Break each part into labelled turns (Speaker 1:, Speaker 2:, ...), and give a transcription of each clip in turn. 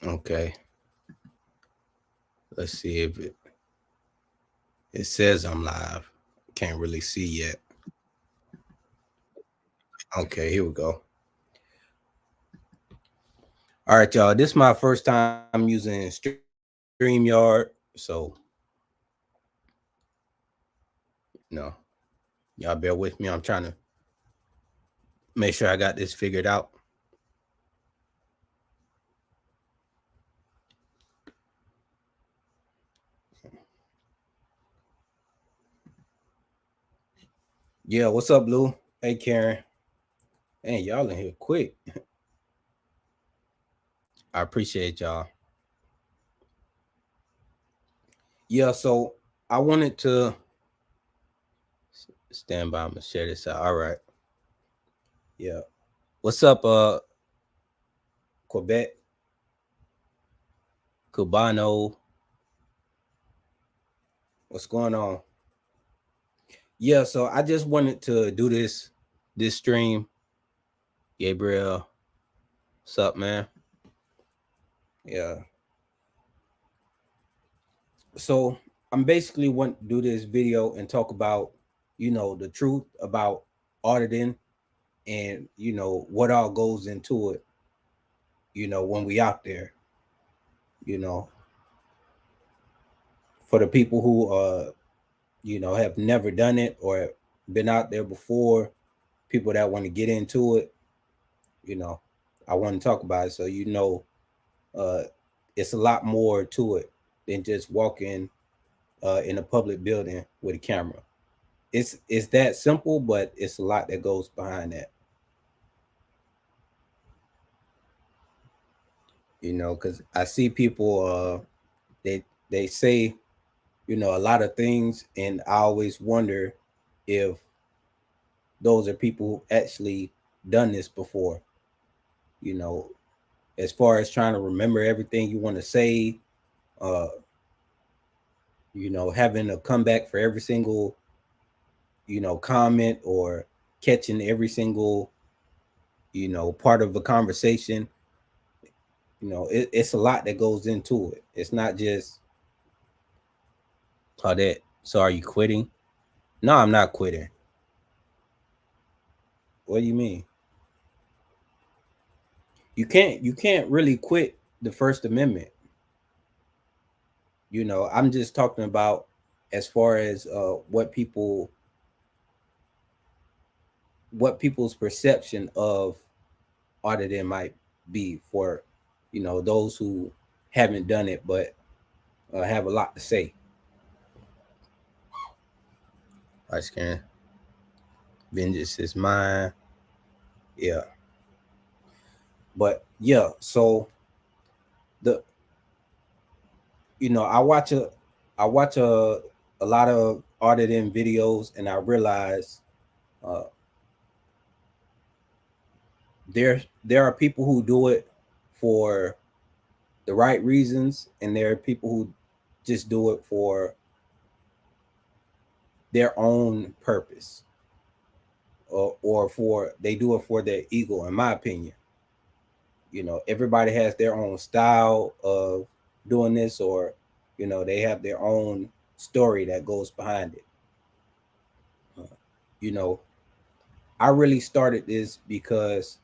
Speaker 1: Okay. Let's see if it says I'm live. Can't really see yet. Okay, here we go. All right, y'all. This is my first time using StreamYard, so you know, y'all bear with me. I'm trying to make sure I got this figured out. Yeah, what's up, Blue? Hey, Karen. Man, y'all in here quick. I appreciate y'all. Yeah, so I wanted to stand by. I'm gonna share this out. All right. Yeah. What's up, Quebec, Cubano? What's going on? Yeah, so I just wanted to do this stream. Gabriel, what's up, man? Yeah. So I'm basically want to do this video and talk about, the truth about auditing and what all goes into it, when we out there, you know, for the people who have never done it or been out there before, people that want to get into it, you know, I want to talk about it so uh it's a lot more to it than just walking in a public building with a camera. It's that simple, but it's a lot that goes behind that. Because I see people they say a lot of things, and I always wonder if those are people who actually done this before. You know, as far as trying to remember everything you want to say, uh, having a comeback for every single comment, or catching every single part of a conversation. It's a lot that goes into it. It's not just Claudette. So are you quitting? No, I'm not quitting. What do you mean? You can't really quit the First Amendment. I'm just talking about as far as what people's perception of auditing might be for those who haven't done it but have a lot to say. I can vengeance is mine. Yeah, but yeah. So the I watch a lot of auditing videos, and I realize uh, there are people who do it for the right reasons, and there are people who just do it for their own purpose, or for they do it for their ego. In my opinion, everybody has their own style of doing this, or they have their own story that goes behind it. Uh, you know, I really started this because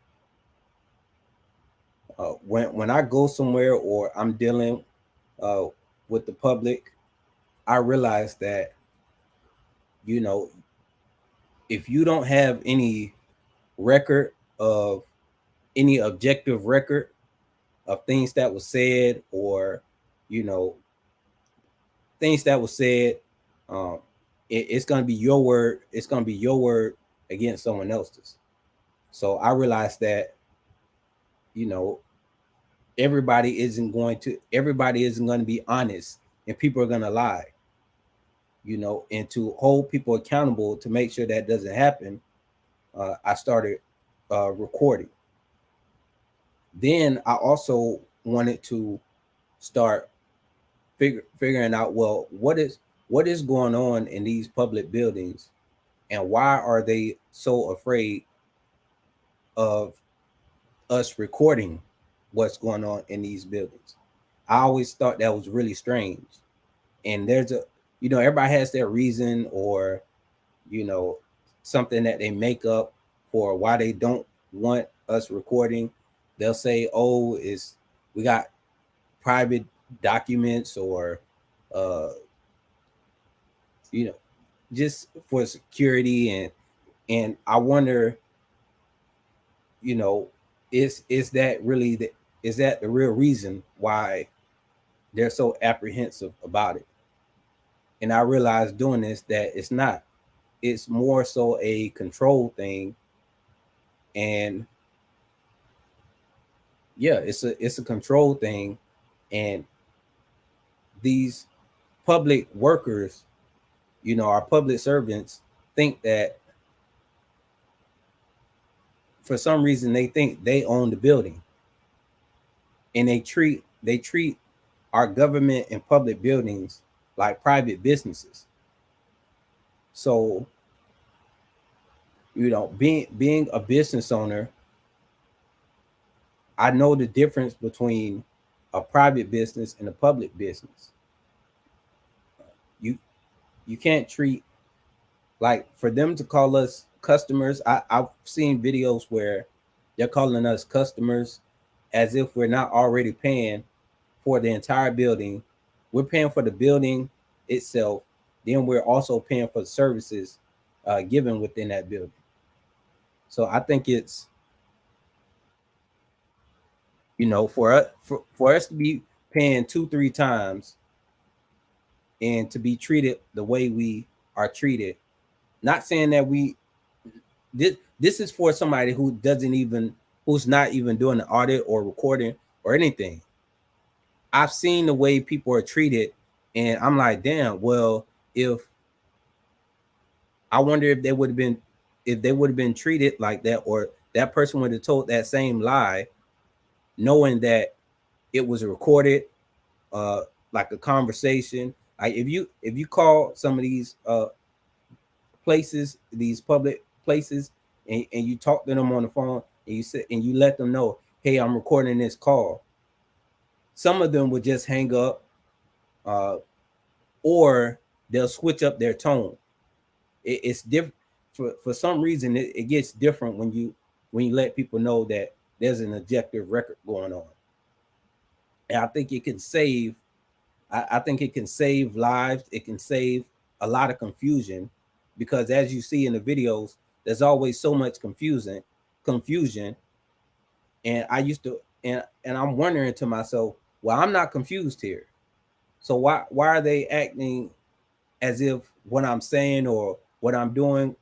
Speaker 1: when I go somewhere or I'm dealing uh, with the public, I realize that you know if you don't have any record of any objective record of things that was said, or you know things that was said, um, it's gonna be your word. It's gonna be your word against someone else's. So I realized that you know everybody isn't going to be honest, and people are going to lie. And to hold people accountable to make sure that doesn't happen, I started recording. Then I also wanted to start figuring out, well, what is going on in these public buildings, and why are they so afraid of us recording what's going on in these buildings. I always thought that was really strange. And there's a, everybody has their reason, or you know something that they make up for why they don't want us recording. They'll say, oh, is we got private documents, or uh you know just for security. And I wonder, you know is that really is that the real reason why they're so apprehensive about it? And I realized doing this that it's not. It's more so a control thing. And yeah, it's a control thing. And these public workers, our public servants, think that for some reason they think they own the building. And they treat our government and public buildings like private businesses. So, being a business owner, I know the difference between a private business and a public business. You can't treat, like, for them to call us customers. I've seen videos where they're calling us customers as if we're not already paying for the entire building. We're paying for the building itself, then we're also paying for the services given within that building. So I think it's, for us to be paying 2-3 times and to be treated the way we are treated. Not saying that this is for somebody who's not even doing an audit or recording or anything. I've seen the way people are treated, and I'm like, damn. Well, if I wonder if they would have been treated like that, or that person would have told that same lie, knowing that it was recorded, uh, like a conversation. Like, if you call some of these places, these public places, and you talk to them on the phone, and you let them know, hey, I'm recording this call. Some of them would just hang up, uh, or they'll switch up their tone. It's different. For some reason, it gets different when you let people know that there's an objective record going on. And I think it can save. I think it can save lives. It can save a lot of confusion, because as you see in the videos, there's always so much confusion. And I used to, and I'm wondering to myself, well, I'm not confused here. So why are they acting as if what I'm saying or what I'm doing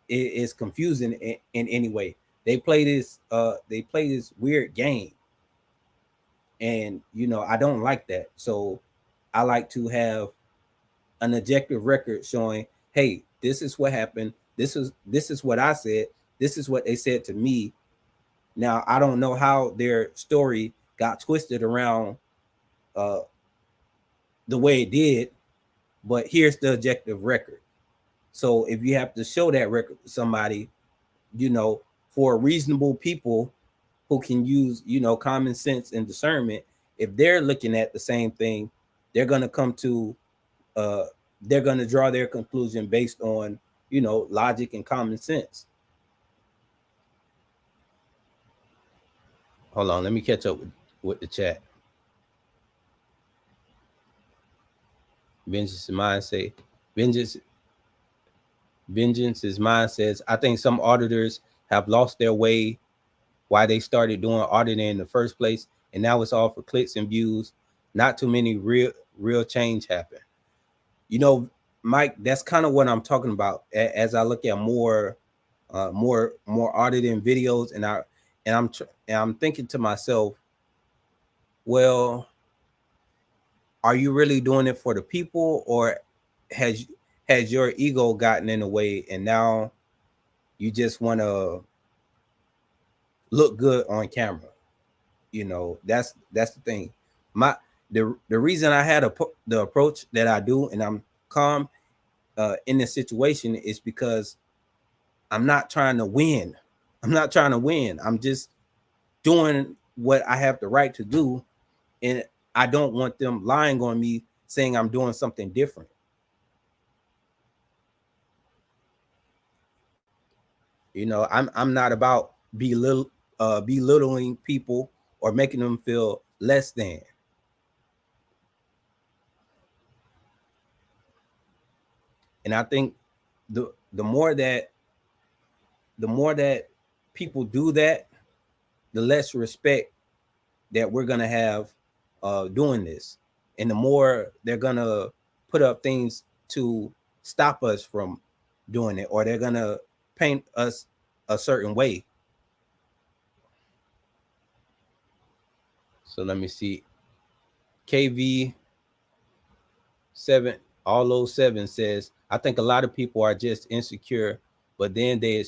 Speaker 1: is confusing in any way? They play this weird game, and I don't like that. So I like to have an objective record showing, hey, this is what happened. This is what I said. This is what they said to me. Now I don't know how their story got twisted around uh, the way it did, but here's the objective record. So if you have to show that record to somebody, for reasonable people who can use, common sense and discernment, if they're looking at the same thing, they're gonna come to uh they're gonna draw their conclusion based on, logic and common sense. Hold on, let me catch up with the chat. Vengeance is mine say vengeance vengeance is mine says, I think some auditors have lost their way, why they started doing auditing in the first place, and now it's all for clicks and views. Not too many real change happen. You know, Mike, that's kind of what I'm talking about. As I look at more auditing videos, and I'm thinking to myself, well, are you really doing it for the people, or has has your ego gotten in the way, and now you just want to look good on camera? That's the thing. My the reason I had the approach that I do, and I'm calm in this situation, is because I'm not trying to win. I'm not trying to win. I'm just doing what I have the right to do, and I don't want them lying on me saying I'm doing something different. You know, I'm not about belittling people or making them feel less than. And I think the the more that the more that people do that, the less respect that we're gonna have doing this, and the more they're gonna put up things to stop us from doing it, or they're gonna paint us a certain way. So let me see. KV7 all those 7 says, I think a lot of people are just insecure, but then they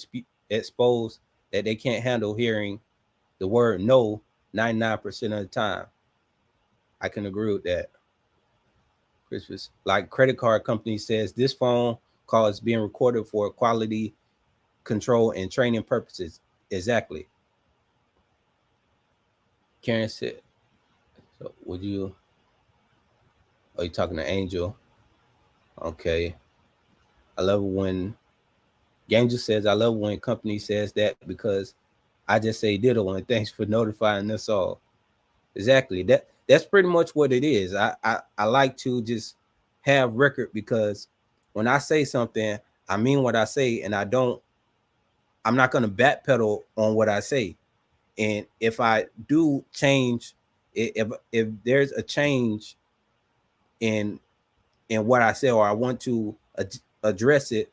Speaker 1: expose that they can't handle hearing the word no 99% of the time. I can agree with that. Christmas, like credit card company says, this phone call is being recorded for quality control and training purposes. Exactly. Karen said, so would you, are you talking to Angel? Okay. I love when Angel says, I love when company says that because I just say ditto and thanks for notifying us all. Exactly. That's pretty much what it is. I like to just have record, because when I say something, I mean what I say, and I'm not going to backpedal on what I say. And if I do change, if there's a change in what I say, or I want to address it,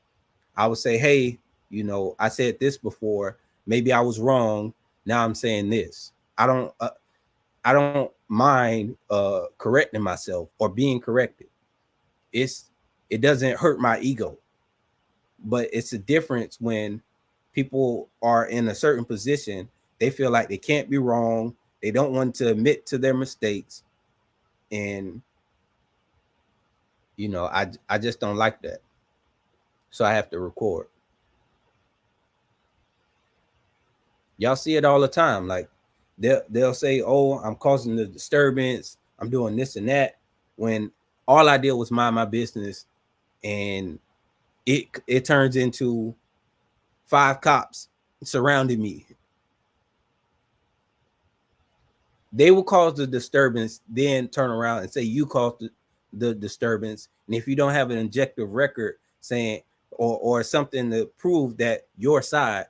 Speaker 1: I would say, hey, you know, I said this before. Maybe I was wrong. Now I'm saying this. I don't mind correcting myself or being corrected. It's it doesn't hurt my ego, but it's a difference when people are in a certain position. They feel like they can't be wrong. They don't want to admit to their mistakes, and you know, I just don't like that. So I have to record. Y'all see it all the time. Like they'll say, "Oh, I'm causing the disturbance. I'm doing this and that," when all I did was mind my business, and it turns into 5 cops surrounding me. They will cause the disturbance, then turn around and say you caused the disturbance. And if you don't have an objective record saying, or something to prove that your side,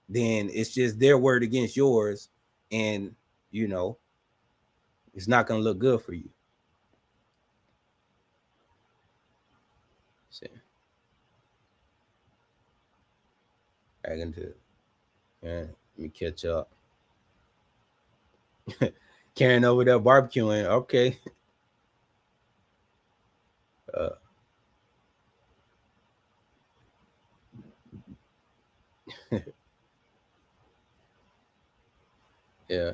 Speaker 1: then it's just their word against yours, and you know it's not going to look good for you. So, back into it. Yeah, let me catch up. Carrying over there barbecuing. Okay. Uh, yeah.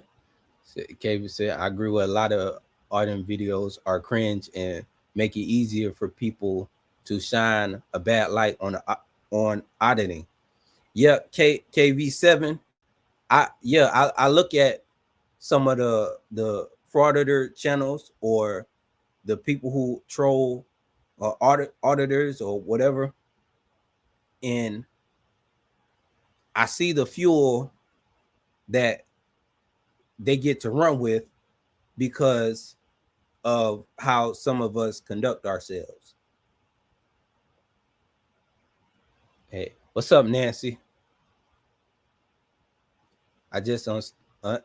Speaker 1: Kevin said, I agree with a lot of auditing videos are cringe and make it easier for people to shine a bad light on auditing. Yeah, KV7. I look at some of the frauditor channels, or the people who troll auditors or whatever, and I see the fuel that they get to run with because of how some of us conduct ourselves. Hey, what's up, Nancy? I just uh,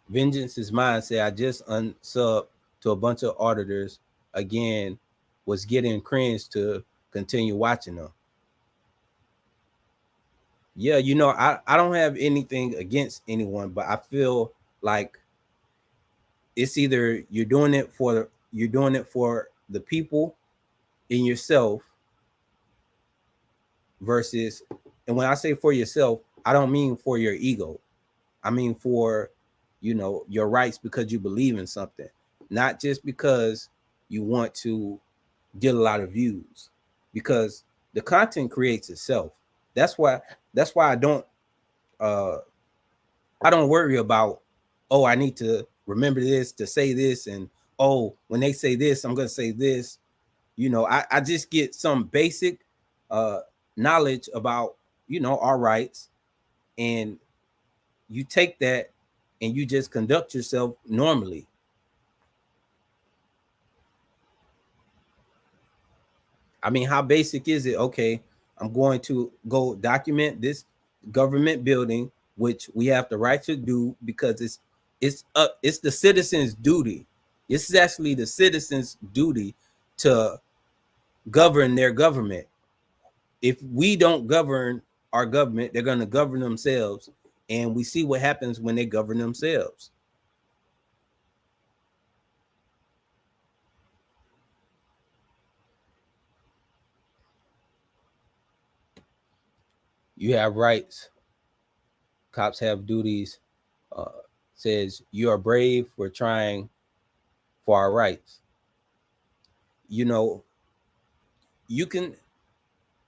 Speaker 1: vengeance is mine. Say I just unsub to a bunch of auditors again. Was getting cringe to continue watching them. Yeah, you know, I don't have anything against anyone, but I feel like it's either you're doing it for the people in yourself, versus, and when I say for yourself, I don't mean for your ego. I mean for, you know, your rights, because you believe in something, not just because you want to get a lot of views, because the content creates itself. That's why that's why uh I don't worry about oh, I need to remember this to say this, and oh, when they say this, I'm gonna say this. I just get some basic uh knowledge about our rights, and you take that and you just conduct yourself normally. I mean, how basic is it? Okay, I'm going to go document this government building, which we have the right to do because it's the citizens' duty. This is actually the citizens' duty to govern their government. If we don't govern our government, they're going to govern themselves, and we see what happens when they govern themselves. You have rights, cops have duties. uh, Says you are brave for trying for our rights. you know you can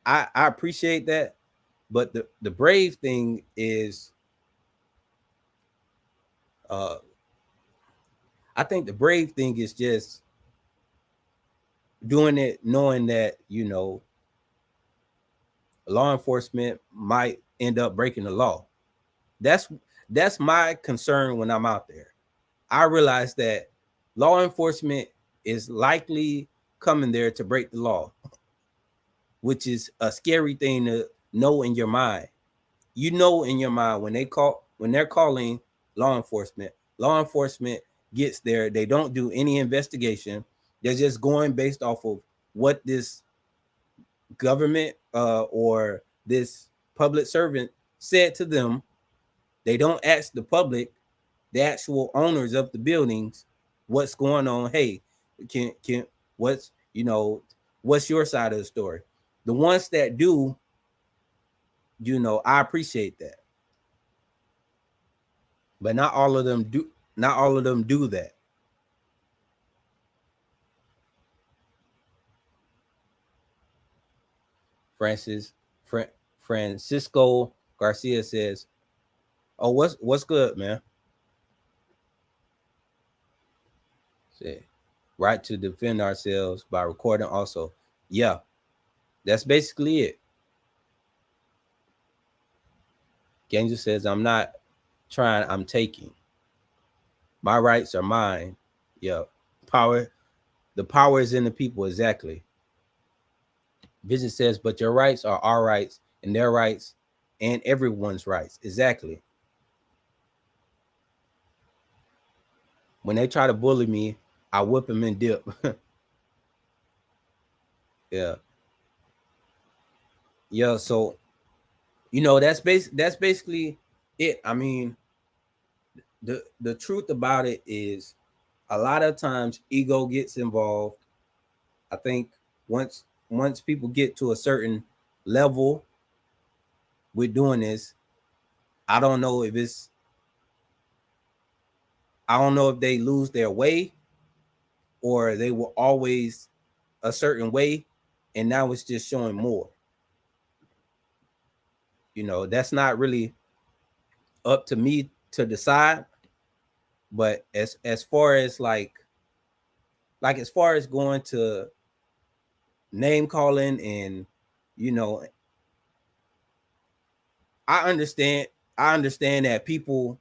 Speaker 1: I appreciate that, but the brave thing is, uh I think the brave thing is just doing it knowing that law enforcement might end up breaking the law. That's my concern when I'm out there. I realize that law enforcement is likely coming there to break the law, which is a scary thing to know in your mind. In your mind when they're calling law enforcement gets there, they don't do any investigation. They're just going based off of what this government or this public servant said to them. They don't ask the public, the actual owners of the buildings, what's going on. Hey, can what's what's your side of the story? The ones that do, I appreciate that, but not all of them do. Not all of them do that. Francis Francisco Garcia says, "Oh, what's good, man?" Say, right to defend ourselves by recording. Also, yeah, that's basically it. Genja says, "I'm not trying. I'm taking. My rights are mine." Yeah, power. The power is in the people. Exactly. Vision says, "But your rights are our rights, and their rights, and everyone's rights." Exactly. When they try to bully me, I whip them and dip. Yeah, yeah. So that's basically it. I mean, the truth about it is, a lot of times ego gets involved. I think once people get to a certain level with doing this, I don't know if it's I don't know if they lose their way, or they were always a certain way and now it's just showing more. That's not really up to me to decide. But as far as as far as going to name calling, and you know I understand that people,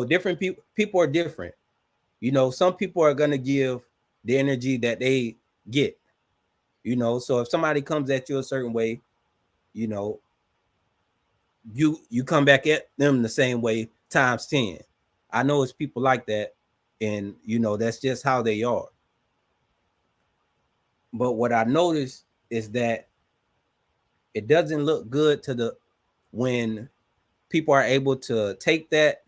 Speaker 1: different people are different. Some people are going to give the energy that they get. So if somebody comes at you a certain way, you know you come back at them the same way times 10. I know it's people like that, and that's just how they are. But what I noticed is that it doesn't look good to the when people are able to take that,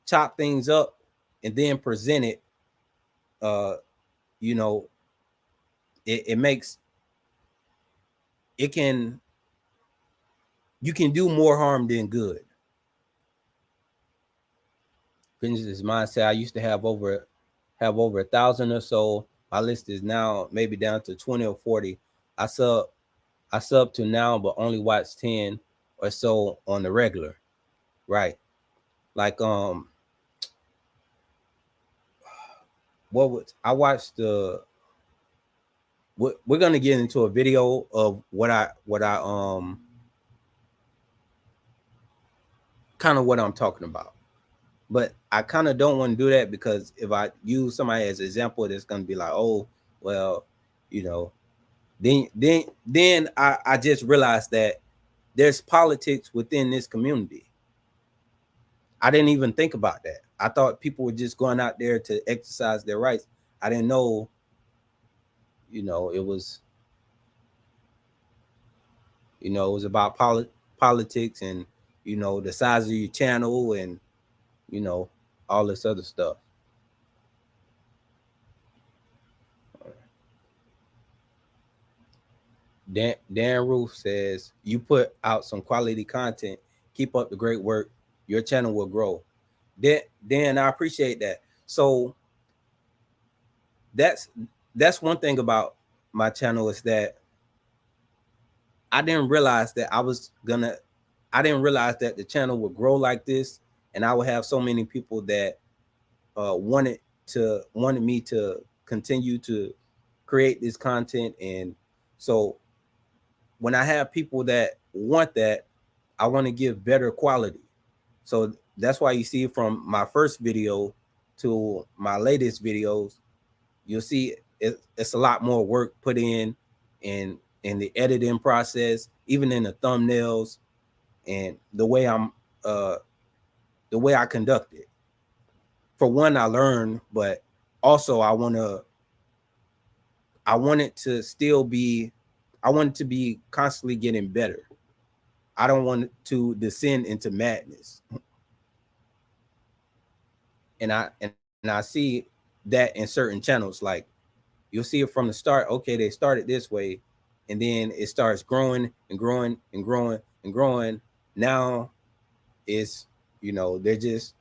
Speaker 1: chop things up, and then present it. uh you know it makes it can you can do more harm than good. Vengeance mindset. I used to have over 1,000 or so. My list is now maybe down to 20 or 40. I sub to now, but only watch 10 or so on the regular. Right. like what was I watched we're gonna get into a video of what I kind of what I'm talking about. But I kind of don't want to do that because if I use somebody as an example, it's gonna be like, oh, well, you know, then I just realized that there's politics within this community. I didn't even think about that. I thought people were just going out there to exercise their rights. I didn't know, it was, it was about politics and, the size of your channel and, you know, all this other stuff. Dan Roof says, you put out some quality content. Keep up the great work. Your channel will grow. Dan, I appreciate that. So that's that's one thing about my channel is that I didn't realize that I didn't realize that the channel would grow like this, and I would have so many people that wanted me to continue to create this content. And so when I have people that want that, I want to give better quality. So that's why you see from my first video to my latest videos, you'll see it's a lot more work put in the editing process, even in the thumbnails and uh the way I conduct it. For one, I learned, but also I want it to still be I want it to be constantly getting better. I don't want it to descend into madness. And I see that in certain channels. Like you'll see it from the start. Okay, they started this way, and then it starts growing and growing and growing and growing. Now it's they're just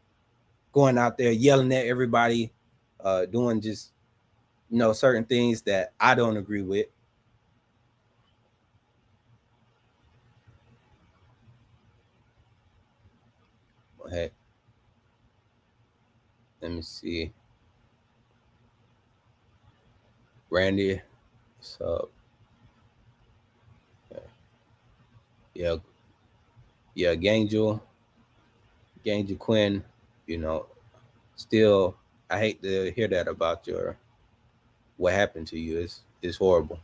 Speaker 1: going out there yelling at everybody, doing just certain things that I don't agree with. Hey, let me see, Randy. So yeah, yeah, Gangel Quinn. You know, still, I hate to hear that about your what happened to you. It's horrible.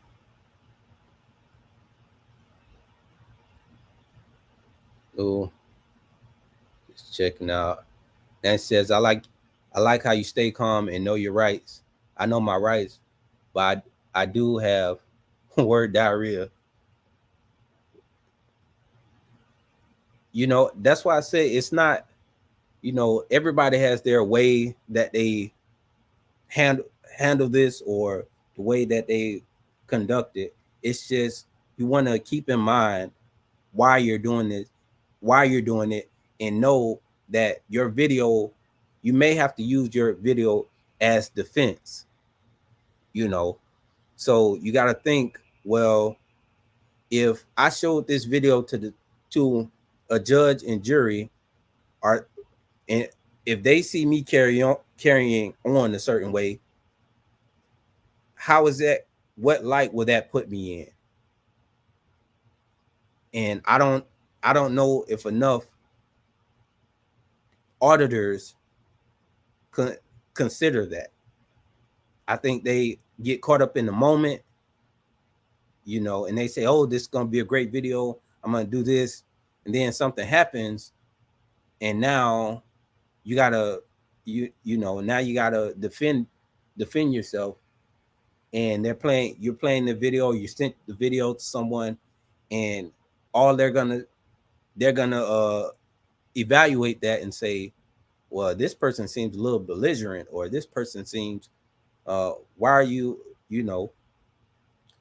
Speaker 1: Oh, just checking out. And it says, I like how you stay calm and know your rights. I know my rights, but I do have word diarrhea. That's why I say it's not, everybody has their way that they handle handle this, or the way that they conduct it. It's just you want to keep in mind why you're doing this, why you're doing it, and know that your video, you may have to use your video as defense, you know. So you got to think, well, if I showed this video to a judge and jury, are and if they see me carrying on a certain way, how is that? What light will that put me in? And I don't know if enough auditors con- consider that. I think they get caught up in the moment, and they say, "Oh, this is gonna be a great video. I'm gonna do this," and then something happens, and now you gotta now you gotta defend yourself. And you're playing the video, you sent the video to someone, and all they're gonna evaluate that and say, well, this person seems a little belligerent, or this person seems why are you you know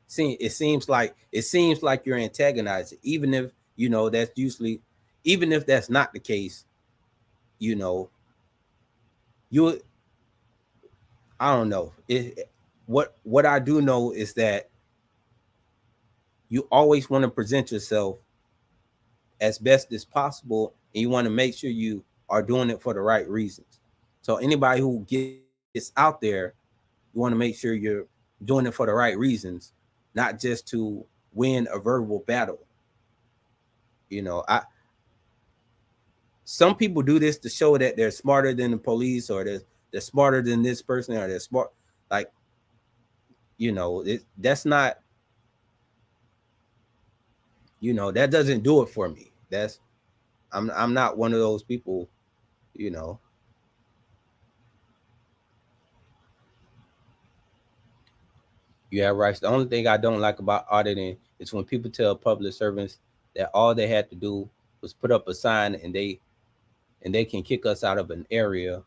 Speaker 1: see it seems like you're antagonizing, even if that's usually, even if that's not the case. you know you I don't know what I do know is that you always want to present yourself as best as possible, and you want to make sure you are doing it for the right reasons. So anybody who gets out there, you want to make sure you're doing it for the right reasons, not just to win a verbal battle. I some people do this to show that they're smarter than the police, or they're smarter than this person, or they're smart. Like, that's not, that doesn't do it for me. I'm not one of those people, you know. You have rights. The only thing I don't like about auditing is when people tell public servants that all they had to do was put up a sign, and they can kick us out of an area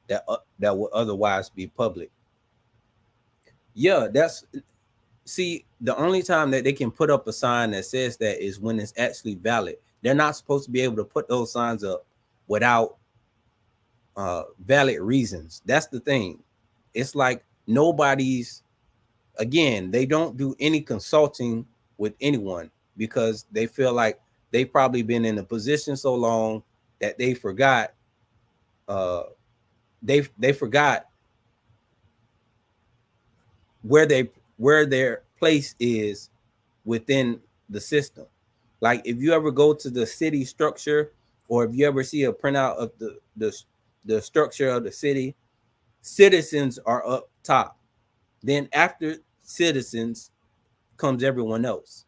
Speaker 1: that would otherwise be public. Yeah, that's see, the only time that they can put up a sign that says that is when it's actually valid. They're not supposed to be able to put those signs up without valid reasons. That's the thing. It's like nobody's, again, they don't do any consulting with anyone because they feel like they've probably been in a position so long that uh they forgot where they where their place is within the system. Like if you ever go to the city structure, or if you ever see a printout of the structure of the city, citizens are up top. Then after citizens comes everyone else.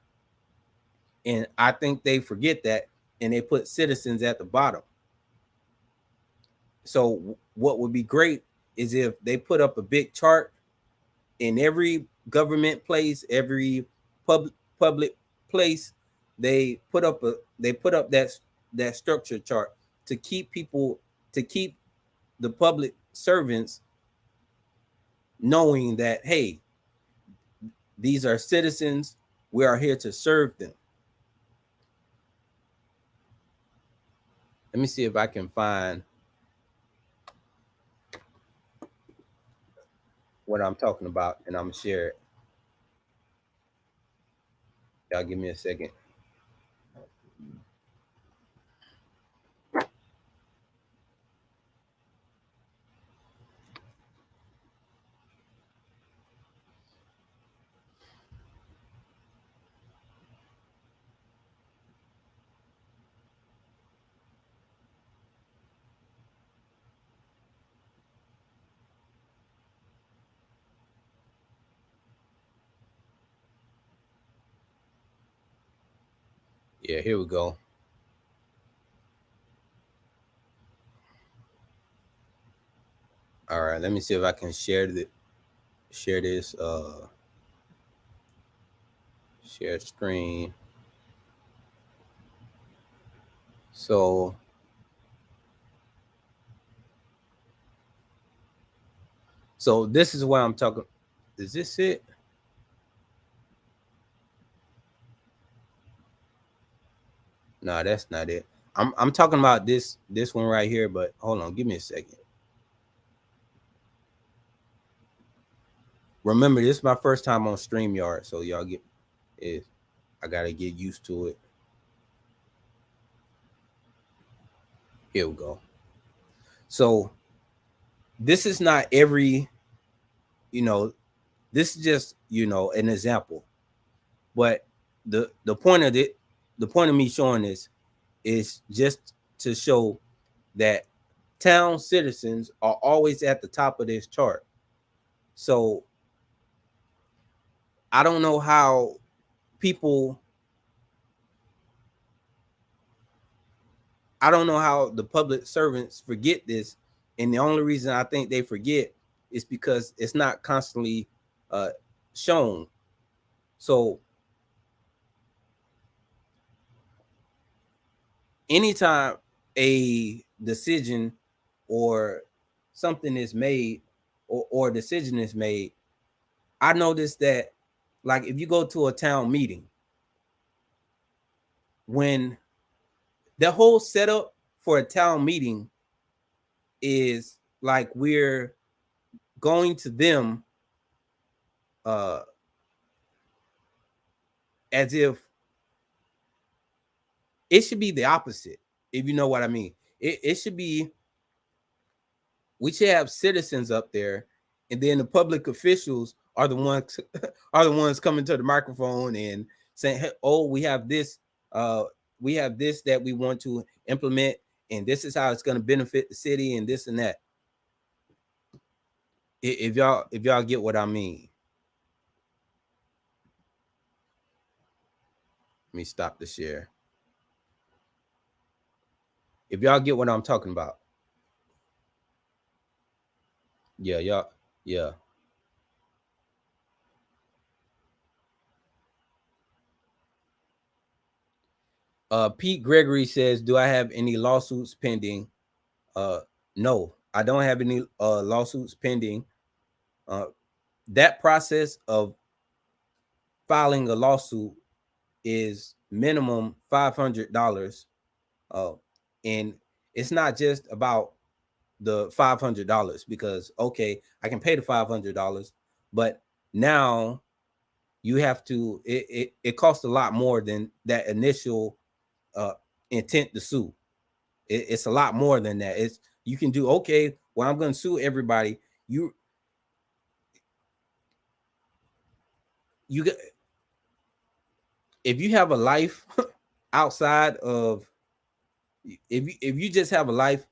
Speaker 1: And I think they forget that, and they put citizens at the bottom. So what would be great is if they put up a big chart in every government place, every public place. They put up that structure chart to keep people, to keep the public servants knowing that, hey, these are citizens. We are here to serve them. Let me see if I can find what I'm talking about, and I'm gonna share it. Y'all give me a second. Yeah, here we go. All right, let me see if I can share this share screen. So this is what I'm talking. Is this it? No, that's not it. I'm talking about this one right here, but hold on, give me a second. Remember, this is my first time on StreamYard, so y'all get is I gotta get used to it. Here we go. So this is not every, you know, this is just, an example. But the point of it, the point of me showing this is just to show that town citizens are always at the top of this chart. So I don't know how people I don't know how the public servants forget this, and the only reason I think they forget is because it's not constantly uh, shown. So anytime a decision or something is made, or a decision is made, I noticed that, like, if you go to a town meeting, when the whole setup for a town meeting is like we're going to them uh as if it should be the opposite, if you know what I mean. It should be, we should have citizens up there, and then the public officials are the ones are the ones coming to the microphone and saying, hey, oh, uh we have this that we want to implement, and this is how it's going to benefit the city and this and that. If y'all get what I mean. Let me stop the share. If y'all get what I'm talking about. Yeah, y'all. Yeah. Pete Gregory says, do I have any lawsuits pending? No, I don't have any lawsuits pending. That process of filing a lawsuit is minimum $500. Uh, and it's not just about the $500, because okay, I can pay the $500, but now you have to, it costs a lot more than that initial uh, intent to sue. It's a lot more than that. It's, you can do, okay, well, I'm going to sue everybody. You get, if you have a life outside of, if you just have a life,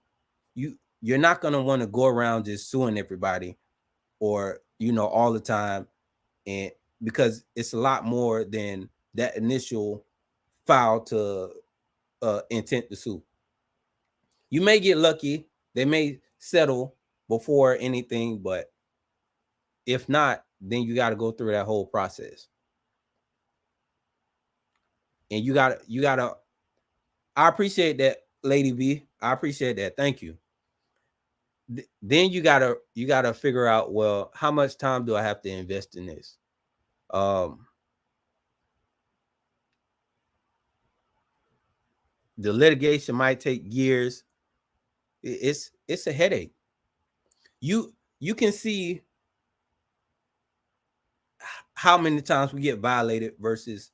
Speaker 1: you're not going to want to go around just suing everybody, or all the time, and because it's a lot more than that initial file to intent to sue. You may get lucky, they may settle before anything, but if not, then you got to go through that whole process. And you gotta I appreciate that, Lady B. I appreciate that. Thank you. Then you gotta figure out, well, how much time do I have to invest in this? Um, the litigation might take years. It's a headache. You can see how many times we get violated versus,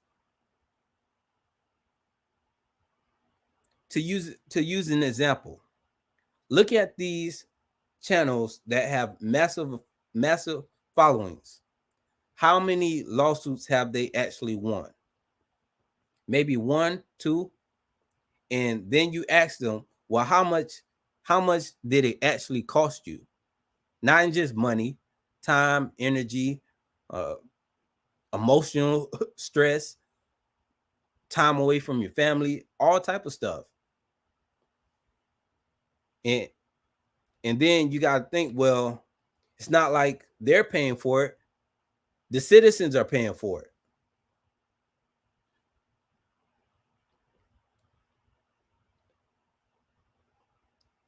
Speaker 1: to use an example. Look at these channels that have massive followings. How many lawsuits have they actually won? Maybe one, two, and then you ask them, well, how much did it actually cost you? Not in just money, time, energy, uh, emotional stress, time away from your family, all type of stuff. And then you got to think, well, it's not like they're paying for it. The citizens are paying for it.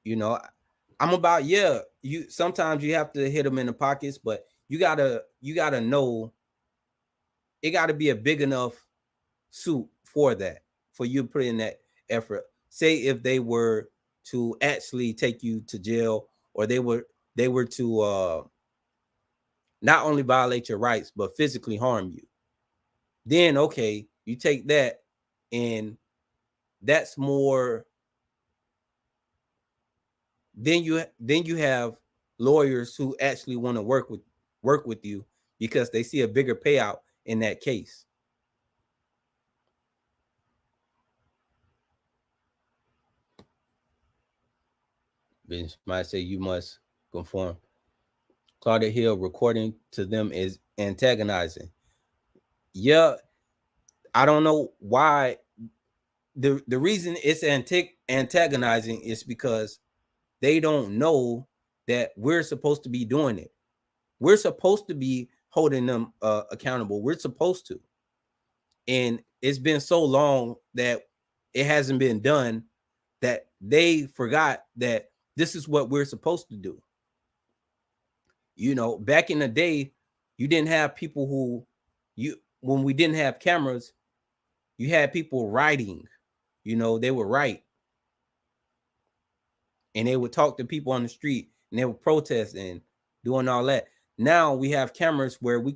Speaker 1: You know, I'm about, yeah, you sometimes you have to hit them in the pockets, but you gotta know, it gotta be a big enough suit for that, for you to put in that effort. Say if they were to actually take you to jail, or they were to not only violate your rights but physically harm you, then okay, you take that, and that's more. Then you have lawyers who actually want to work with you, because they see a bigger payout in that case. Vince might say you must conform. Claudia Hill, recording to them is antagonizing. Yeah, I don't know why. The reason it's antagonizing is because they don't know that we're supposed to be doing it. We're supposed to be holding them accountable. We're supposed to. And it's been so long that it hasn't been done, that they forgot that this is what we're supposed to do. Back in the day, you didn't have people who, when we didn't have cameras, you had people writing. They would write, and they would talk to people on the street, and they would protest and doing all that. Now we have cameras where we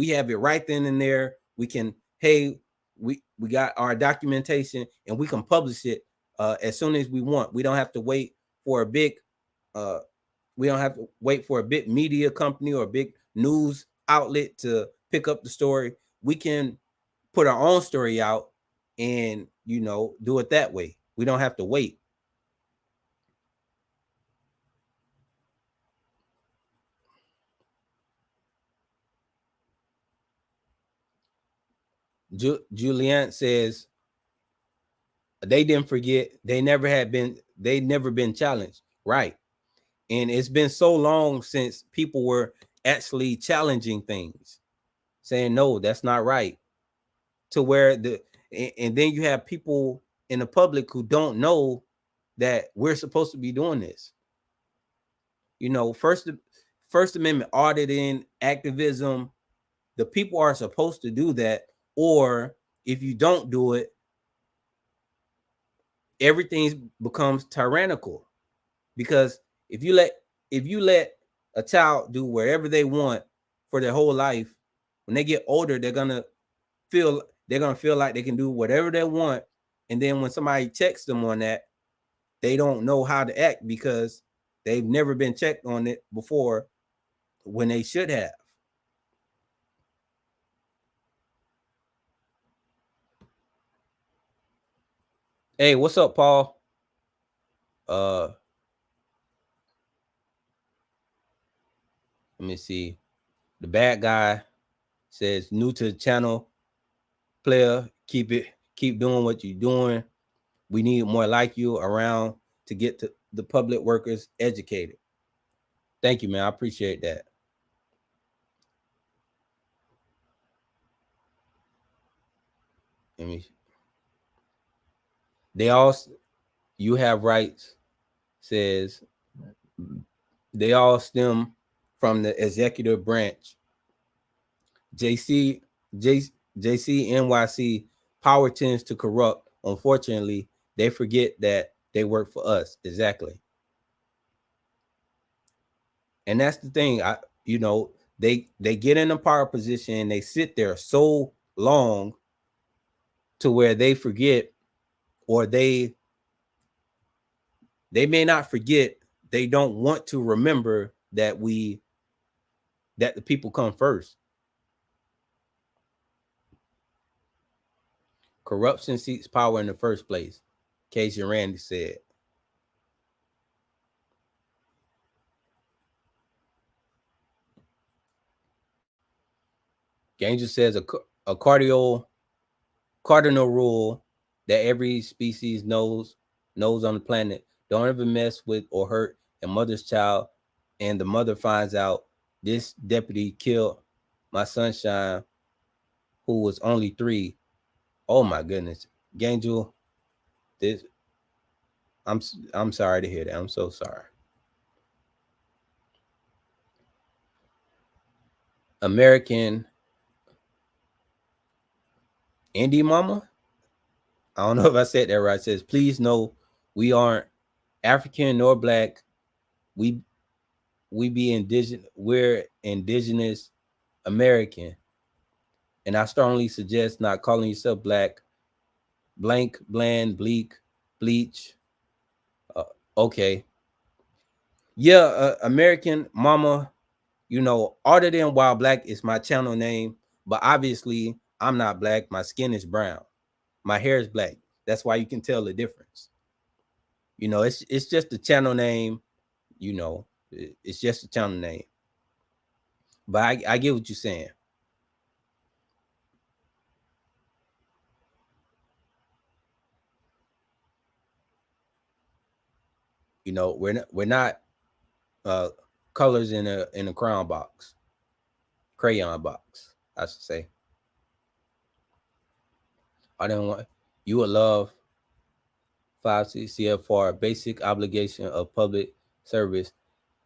Speaker 1: have it right then and there. We can, hey, we got our documentation, and we can publish it as soon as we want. We don't have to wait for a big uh, we don't have to wait for a big media company or a big news outlet to pick up the story. We can put our own story out and do it that way. We don't have to wait. Julianne says they didn't forget. They never been challenged, right? And it's been so long since people were actually challenging things, saying no, that's not right. To where and then you have people in the public who don't know that we're supposed to be doing this. First Amendment auditing, activism, the people are supposed to do that. Or if you don't do it, everything becomes tyrannical. Because if you let a child do wherever they want for their whole life, when they get older, they're gonna feel like they can do whatever they want. And then when somebody checks them on that, they don't know how to act because they've never been checked on it before when they should have. Hey, what's up, Paul? Uh, Let me see. The bad guy says new to the channel player. Keep doing what you're doing. We need more like you around to get to the public workers educated. Thank you, man. I appreciate that. Let me. They all you have rights. Says they all stem from the executive branch. JC J, JCNYC power tends to corrupt. Unfortunately, they forget that they work for us. Exactly. And that's the thing. They get in a power position, they sit there so long to where they forget, or they may not forget, they don't want to remember that the people come first. Corruption seeks power in the first place, Casey Randy said. Ganger says a cardinal rule that every species knows on the planet: don't ever mess with or hurt a mother's child. And the mother finds out this deputy killed my sunshine, who was only 3. Oh my goodness, Gangel, this I'm I'm sorry to hear that. I'm so sorry. American Indie Mama, I don't know if I said that right. Says, please know we aren't African nor black. We we be indigenous. We're indigenous American, and I strongly suggest not calling yourself black, blank, bland, bleak, bleach. Uh, okay, yeah, American Mama. Auditing While Black is my channel name, but obviously I'm not black. My skin is brown. My hair is black. That's why you can tell the difference. It's just a channel name. It's just a channel name. But I get what you're saying. We're not uh colors in a crayon box, I should say. I don't want you would love 5 CFR basic obligation of public service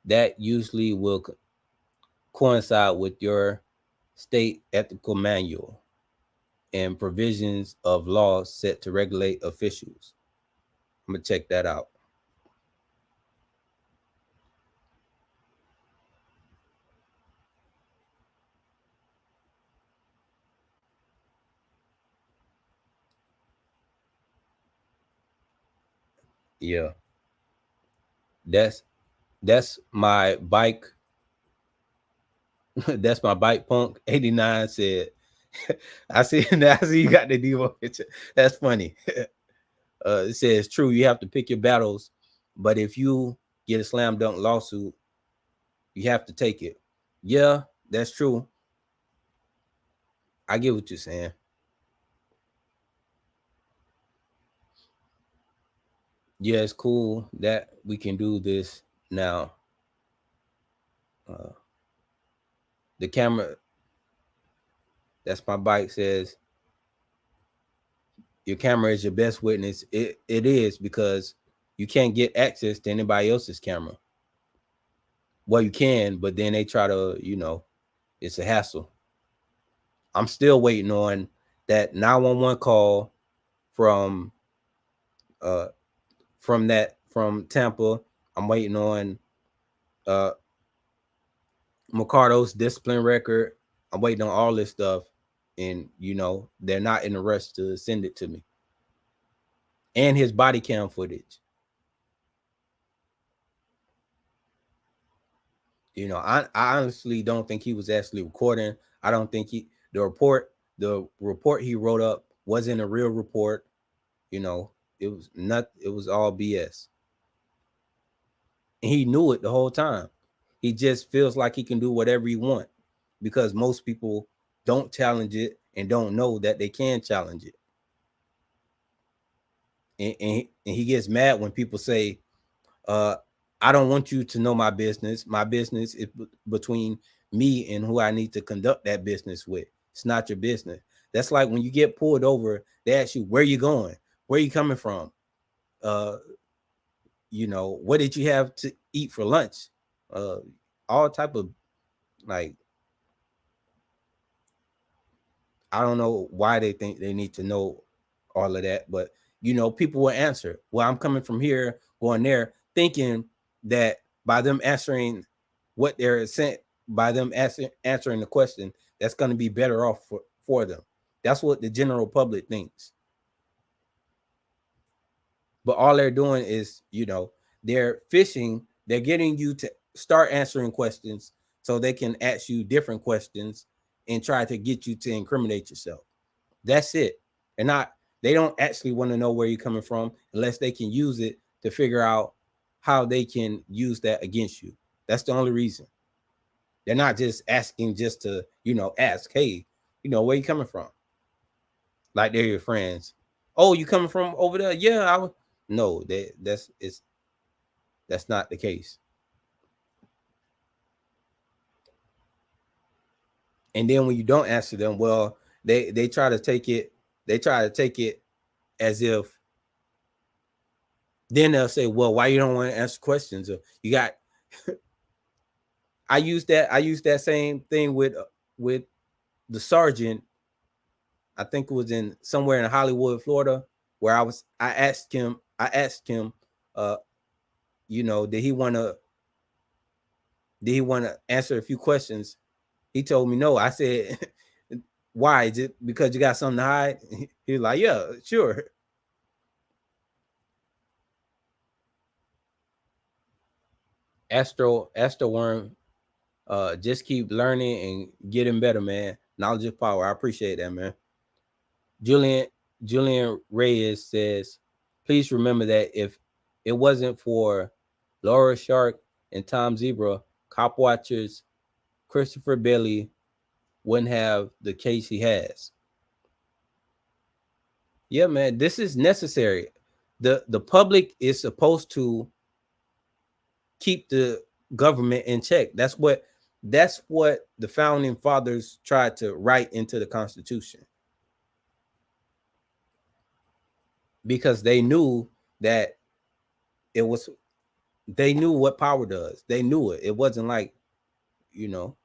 Speaker 1: that usually will coincide with your state ethical manual and provisions of laws set to regulate officials. I'm gonna check that out. Yeah, that's my bike. That's my bike punk 89 said. I see now. I see you got the Devo picture. That's funny. It says true. You have to pick your battles, but if you get a slam dunk lawsuit, you have to take it. Yeah, that's true. I get what you're saying. Yeah, it's cool that we can do this now. Uh, the camera, that's my bike, says your camera is your best witness. It is, because you can't get access to anybody else's camera. Well, you can, but then they try to, it's a hassle. I'm still waiting on that 911 call from uh from Tampa. I'm waiting on uh Mercado's discipline record. I'm waiting on all this stuff, and they're not in a rush to send it to me. And his body cam footage. I honestly don't think he was actually recording. I don't think the report he wrote up wasn't a real report. It was all BS. And he knew it the whole time. He just feels like he can do whatever he want, because most people don't challenge it and don't know that they can challenge it. And he gets mad when people say, uh, I don't want you to know my business. My business is between me and who I need to conduct that business with. It's not your business. That's like when you get pulled over, they ask you, where you going? Where you coming from? Uh, what did you have to eat for lunch? Uh, all type of, like, I don't know why they think they need to know all of that, but people will answer. Well, I'm coming from here, going there, thinking that by them answering what they're sent, by them answering the question, that's going to be better off for them. That's what the general public thinks. But all they're doing is, they're fishing. They're getting you to start answering questions so they can ask you different questions and try to get you to incriminate yourself. That's it. And not they don't actually want to know where you're coming from unless they can use it to figure out how they can use that against you. That's the only reason. They're not just asking just to, ask, hey, where you coming from? Like they're your friends. Oh, you coming from over there? Yeah, I would. No, that's not the case. And then when you don't answer them, well, they try to take it, as if, then they'll say, well, why you don't want to answer questions? Or you got I used that same thing with the sergeant. I think it was in somewhere in Hollywood, Florida, where I asked him, uh, did he want to answer a few questions? He told me no. I said, why? Is it because you got something to hide? He was like, yeah, sure. Astro Worm, just keep learning and getting better, man. Knowledge is power. I appreciate that, man. Julian Julian Reyes says, please remember that if it wasn't for Laura Shark and Tom Zebra, cop watchers, Christopher Bailey wouldn't have the case he has. Yeah, man, this is necessary. The public is supposed to keep the government in check. That's what the founding fathers tried to write into the Constitution, because they knew that it was they knew what power does. They knew it. It wasn't like, you know,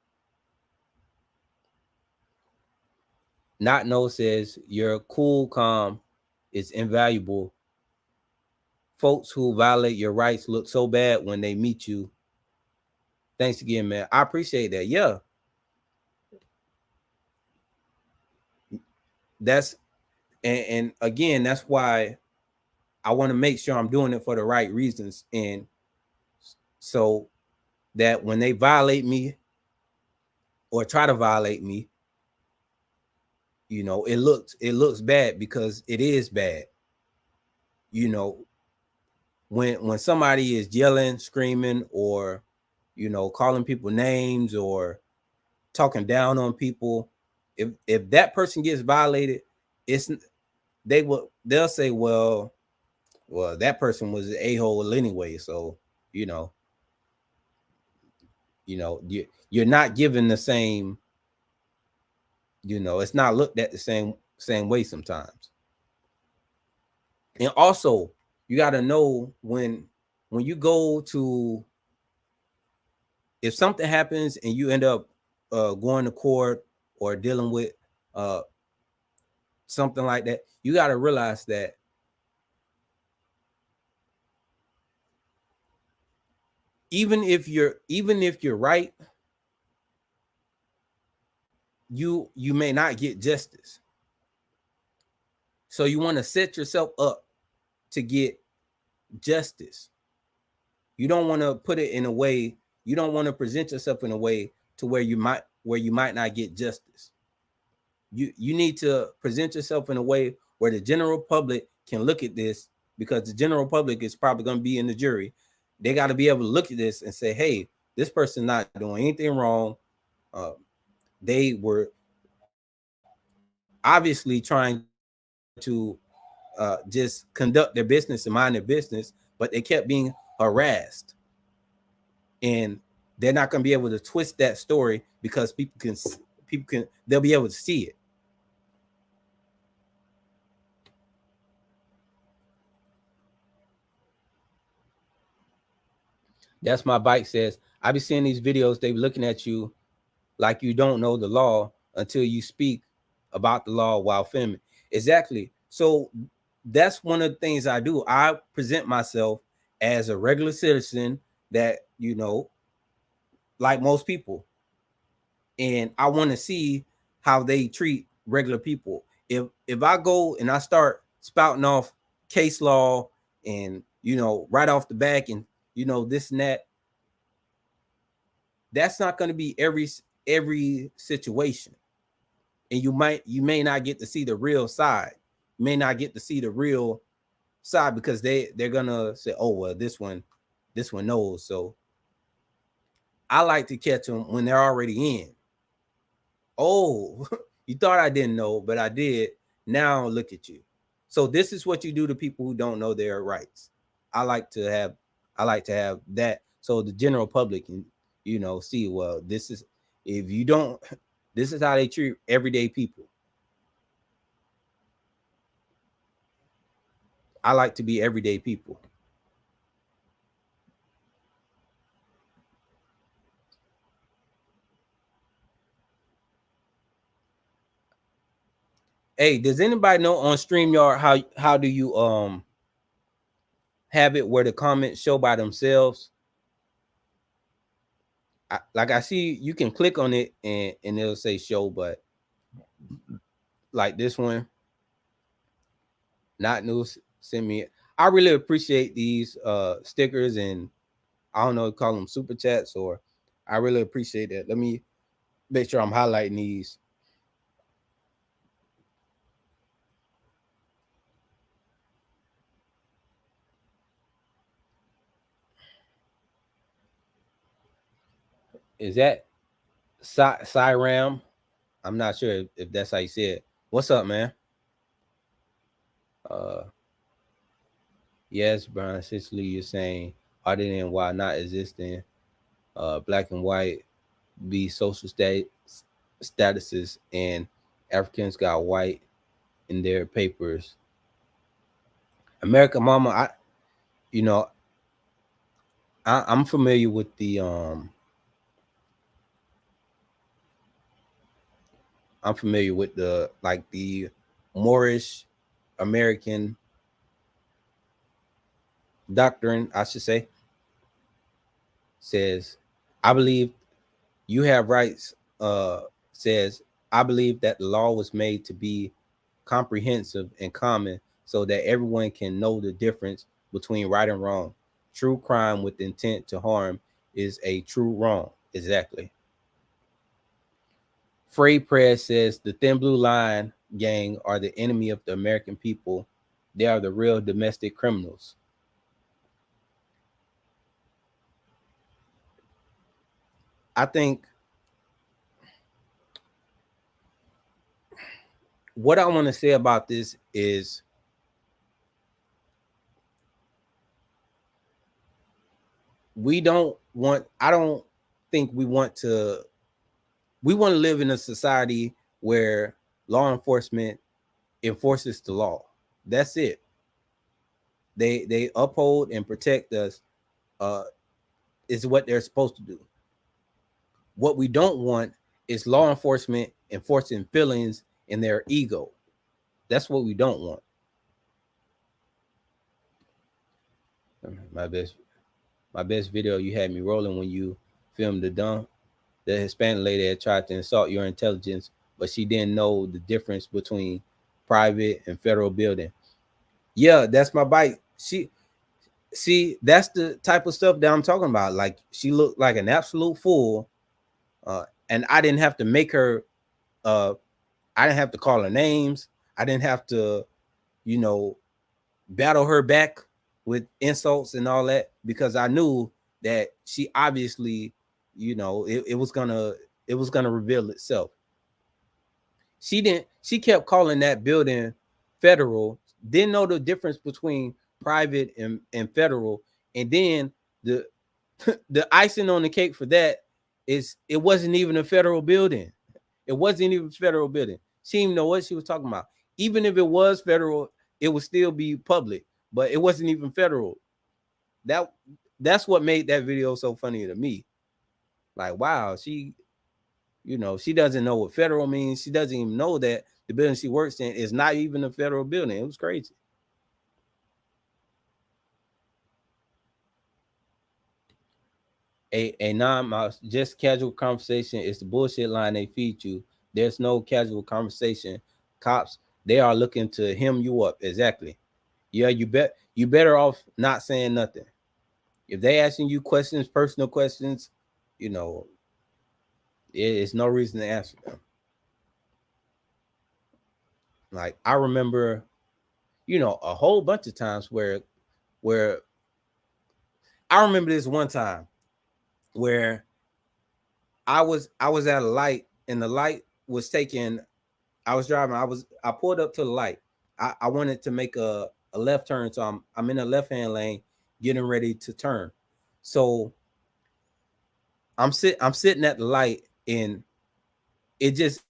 Speaker 1: not know says your cool calm is invaluable. Folks who violate your rights look so bad when they meet you. Thanks again, man. I appreciate that. Yeah, that's and again, that's why I want to make sure I'm doing it for the right reasons, and so that when they violate me or try to violate me, it looks bad, because it is bad. You know, when somebody is yelling, screaming, or calling people names or talking down on people, if that person gets violated, it's they'll say, well, that person was an a-hole anyway, so you know you're not given the same. It's not looked at the same way sometimes. And also, you got to know when you go to, if something happens and you end up going to court or dealing with uh, something like that, you got to realize that even if you're right, you may not get justice. So you want to set yourself up to get justice. You don't want to put it in a way. You don't want to present yourself in a way to where you might not get justice. You need to present yourself in a way where the general public can look at this, because the general public is probably going to be in the jury. They got to be able to look at this and say, hey, this person's not doing anything wrong. uh, they were obviously trying to just conduct their business and mind their business, but they kept being harassed. And they're not going to be able to twist that story, because people can they'll be able to see it. That's my bike says, I be seeing these videos, they be looking at you like you don't know the law until you speak about the law while filming. Exactly. So that's one of the things I do. I present myself as a regular citizen that, like most people. And I want to see how they treat regular people. If I go and I start spouting off case law and right off the back, and this and that, that's not going to be every situation. And you may not get to see the real side. You may not get to see the real side, because they're gonna say, oh well, this one knows. So I like to catch them when they're already in. Oh, you thought I didn't know, but I did. Now look at you. So this is what you do to people who don't know their rights. I like to have I like to have that, so the general public can see, well, this is, if you don't, this is how they treat everyday people. I like to be everyday people. Hey, does anybody know on StreamYard how do you have it where the comments show by themselves? I see you can click on it and it'll say show, but like this one, not news, send me. I really appreciate these stickers, and I don't know, call them super chats, or I really appreciate that. Let me make sure I'm highlighting these. Is that Cyram? I'm not sure if that's how you say it. What's up, man? Uh, yes, Brian Sicily, you're saying auditing while not existing. Black and white be social statuses, and Africans got white in their papers. American Mama, you know, I'm familiar with the like the Moorish American doctrine, I should say, says, I believe you have rights. Says, I believe that the law was made to be comprehensive and common so that everyone can know the difference between right and wrong. True crime with intent to harm is a true wrong. Exactly. Free Press says the Thin Blue Line gang are the enemy of the American people. They are the real domestic criminals. I think what I want to say about this is I don't think we want to live in a society where law enforcement enforces the law. That's it. They uphold and protect us, uh, is what they're supposed to do. What we don't want is law enforcement enforcing feelings and their ego. That's what we don't want. My best my best video, you had me rolling when you filmed the Hispanic lady that tried to insult your intelligence, but she didn't know the difference between private and federal building. Yeah, that's my bite. She see that's the type of stuff that I'm talking about. Like she looked like an absolute fool, and I didn't have to make her. Uh, I didn't have to call her names. I didn't have to, you know, battle her back with insults and all that because I knew that she obviously, it was gonna reveal itself. She didn't. She kept calling that building federal. Didn't know the difference between private and federal. And then the the icing on the cake for that is it wasn't even a federal building. It wasn't even a federal building. She didn't even know what she was talking about. Even if it was federal, it would still be public, but it wasn't even federal. That that's what made that video so funny to me. Like, wow, she doesn't know what federal means. She doesn't even know that the building she works in is not even a federal building. It was crazy. A non just casual conversation is the bullshit line they feed you. There's no casual conversation. Cops, they are looking to hem you up. Exactly. Yeah, you better off not saying nothing. If they asking you questions, personal questions, you know, it's no reason to answer them. Like I remember, a whole bunch of times where I remember this one time where I was at a light and the light was taking. I was driving. I pulled up to the light. I wanted to make a left turn, so I'm in a left hand lane, getting ready to turn. So I'm sitting at the light, and it just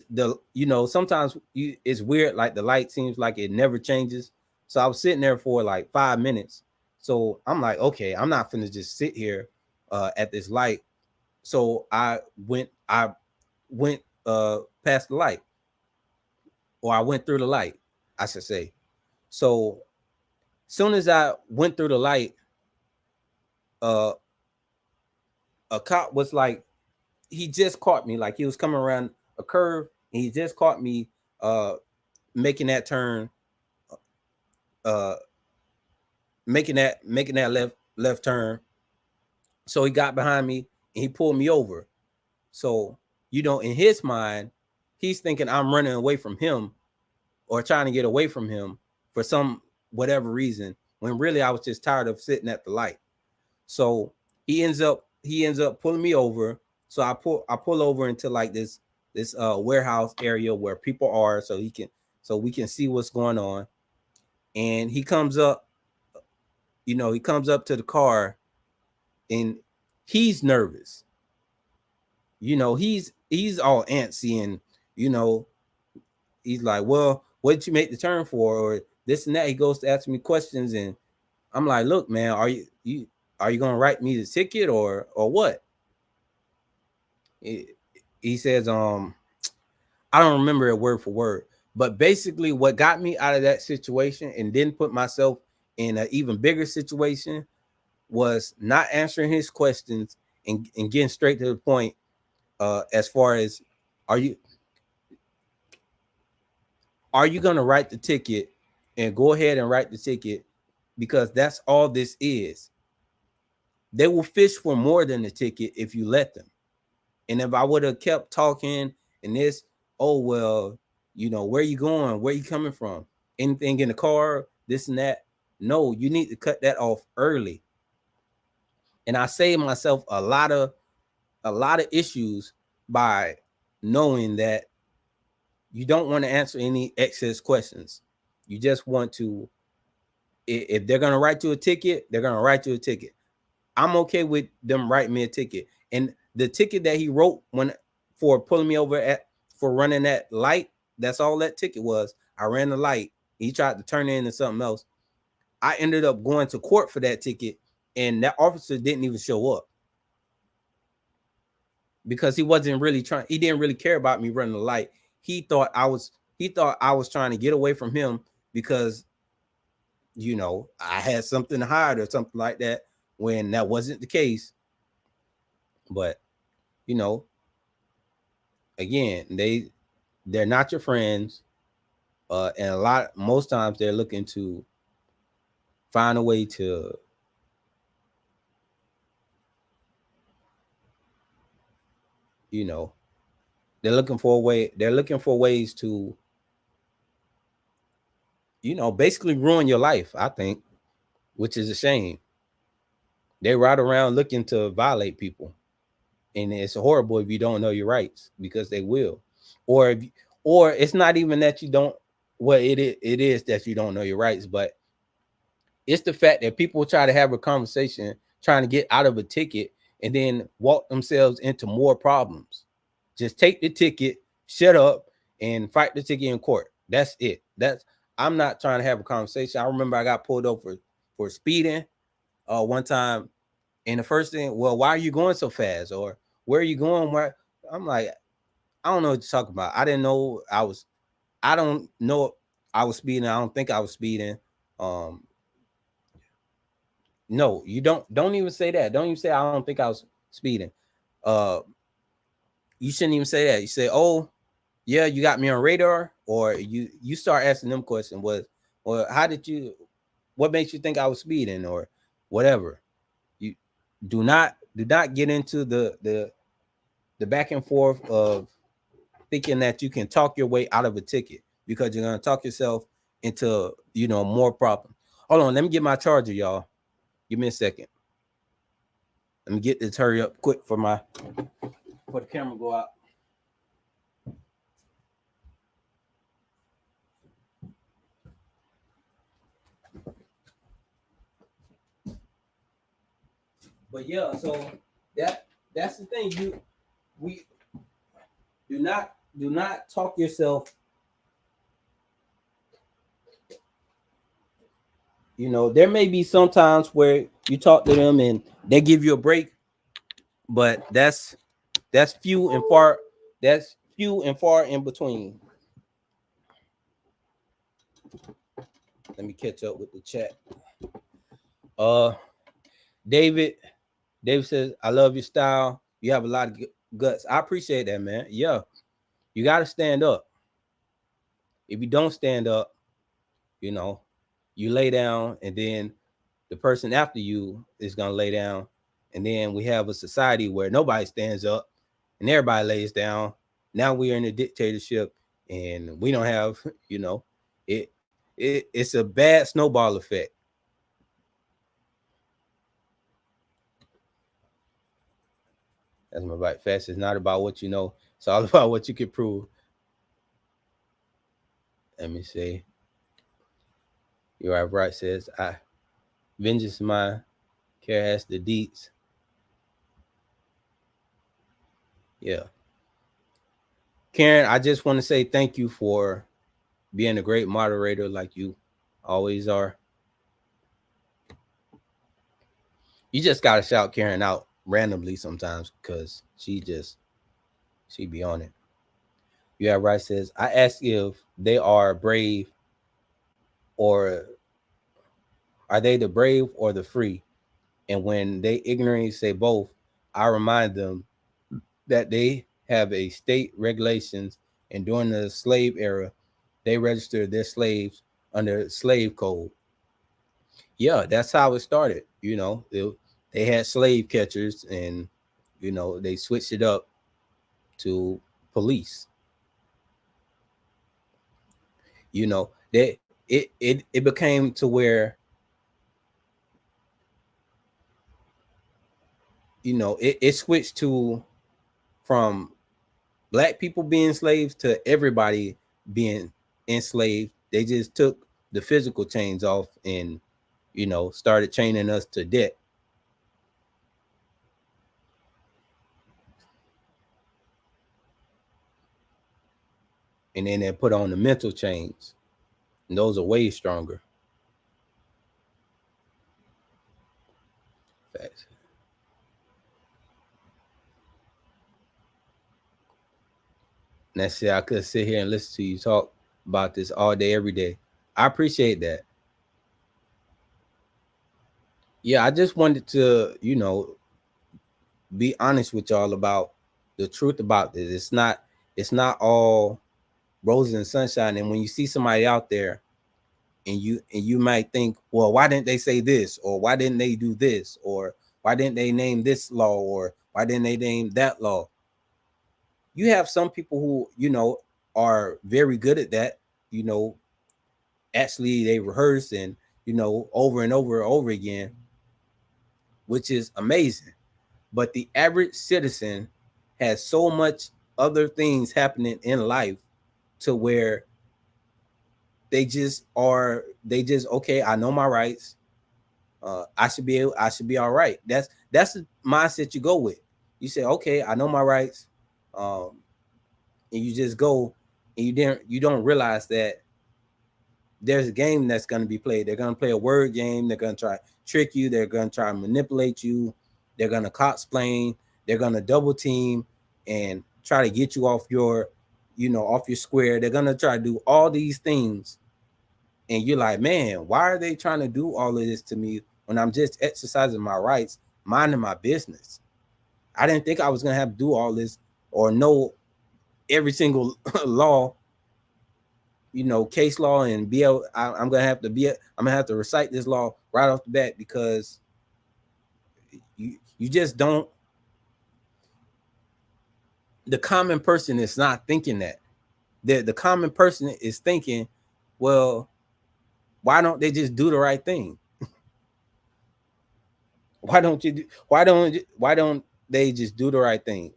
Speaker 1: sometimes it's weird. Like the light seems like it never changes. So I was sitting there for like 5 minutes. So I'm like, okay, I'm not finna just sit here at this light. So I went past the light, or I went through the light, I should say. So soon as I went through the light, uh a cop was like, he just caught me. Like he was coming around a curve and he just caught me uh making that turn, uh making that left turn. So he got behind me and he pulled me over. So, in his mind, he's thinking I'm running away from him or trying to get away from him for some whatever reason, when really I was just tired of sitting at the light. So he ends up pulling me over. So I pull over into like this warehouse area where people are, so we can see what's going on. And he comes up to the car, and he's nervous. He's all antsy, and you know he's like, well, what did you make the turn for, or this and that. He goes to ask me questions, and I'm like, look, man, are you gonna write me the ticket or what? He says, I don't remember it word for word, but basically what got me out of that situation and didn't put myself in an even bigger situation was not answering his questions and getting straight to the point. As far as, are you are you gonna write the ticket and go ahead and write the ticket, because that's all this is. They will fish for more than the ticket if you let them. And if I would have kept talking and this, oh well, where you going? Where you coming from? Anything in the car? This and that. No, you need to cut that off early. And I saved myself a lot of issues by knowing that you don't want to answer any excess questions. You just want to, if they're gonna write you a ticket, they're gonna write you a ticket. I'm okay with them writing me a ticket. And the ticket that he wrote for pulling me over for running that light, that's all that ticket was. I ran the light. He tried to turn it into something else. I ended up going to court for that ticket, and that officer didn't even show up because he wasn't really trying. He didn't really care about me running the light. He thought I was trying to get away from him because I had something to hide or something like that, when that wasn't the case. But you know, again, they're not your friends, and most times they're looking to find a way to, you know, they're looking for ways to, basically ruin your life. I think, which is a shame. They ride around looking to violate people, and it's horrible if you don't know your rights, because they will, or or it's not even that you don't. Well, it is that you don't know your rights, but it's the fact that people try to have a conversation trying to get out of a ticket and then walk themselves into more problems. Just take the ticket, shut up, and fight the ticket in court. That's it. I'm not trying to have a conversation. I remember I got pulled over for speeding one time, and the first thing, well, why are you going so fast? Or where are you going? Where? I'm like, I don't know what you're talking about. I don't know I was speeding. I don't think I was speeding. Um, no, you don't even say that. Don't even say I don't think I was speeding. Uh, you shouldn't even say that. You say, oh, yeah, you got me on radar, or you start asking them questions. Well, how did you? What makes you think I was speeding, or whatever? You do not get into the back and forth of thinking that you can talk your way out of a ticket, because you're gonna talk yourself into more problems. Hold on, let me get my charger, y'all. Give me a second. Let me get this, hurry up quick for the camera go out. But yeah, so that's the thing. We do not talk yourself. There may be some times where you talk to them and they give you a break, but that's few and far. That's few and far in between. Let me catch up with the chat. Uh, David. David says, "I love your style. You have a lot of guts." I appreciate that, man. Yeah, you got to stand up. If you don't stand up, you know, you lay down, and then the person after you is gonna lay down, and then we have a society where nobody stands up and everybody lays down. Now we are in a dictatorship, and we don't have, it. It's a bad snowball effect. That's my bite fast. It's not about what you know. It's all about what you can prove. Let me see. You're right. Bright says, "I vengeance mine. Care has the deeds." Yeah, Karen. I just want to say thank you for being a great moderator, like you always are. You just gotta shout Karen out randomly sometimes, because she be on it. You have right says, "I ask if they are brave, or are they the brave or the free? And when they ignorantly say both, I remind them that they have a state regulations, and during the slave era, they registered their slaves under slave code. Yeah, that's how it started. They had slave catchers, and they switched it up to police. It became to where it switched to from black people being slaves to everybody being enslaved. They just took the physical chains off and started chaining us to debt. And then they put on the mental chains, and those are way stronger. Facts. And that's it. I could sit here and listen to you talk about this all day, every day. I appreciate that. Yeah, I just wanted to, be honest with y'all about the truth about this. It's not all roses and sunshine. And when you see somebody out there, and you might think, well, why didn't they say this, or why didn't they do this, or why didn't they name this law, or why didn't they name that law? You have some people who are very good at that. you know Actually, they rehearse and over and over and over again, which is amazing. But the average citizen has so much other things happening in life to where they just okay, I know my rights. I should be all right. That's the mindset you go with. You say, okay, I know my rights. um and you just go, and you don't realize that there's a game that's going to be played. They're going to play a word game. They're going to try trick you. They're going to try to manipulate you. They're going to coxplain. They're going to double team and try to get you off your square. They're going to try to do all these things. And you're like, man, why are they trying to do all of this to me when I'm just exercising my rights, minding my business? I didn't think I was going to have to do all this or know every single law, case law, and I'm gonna have to recite this law right off the bat, because you just don't. The common person is not thinking that. The common person is thinking, well, why don't they just do the right thing? Why don't they just do the right thing?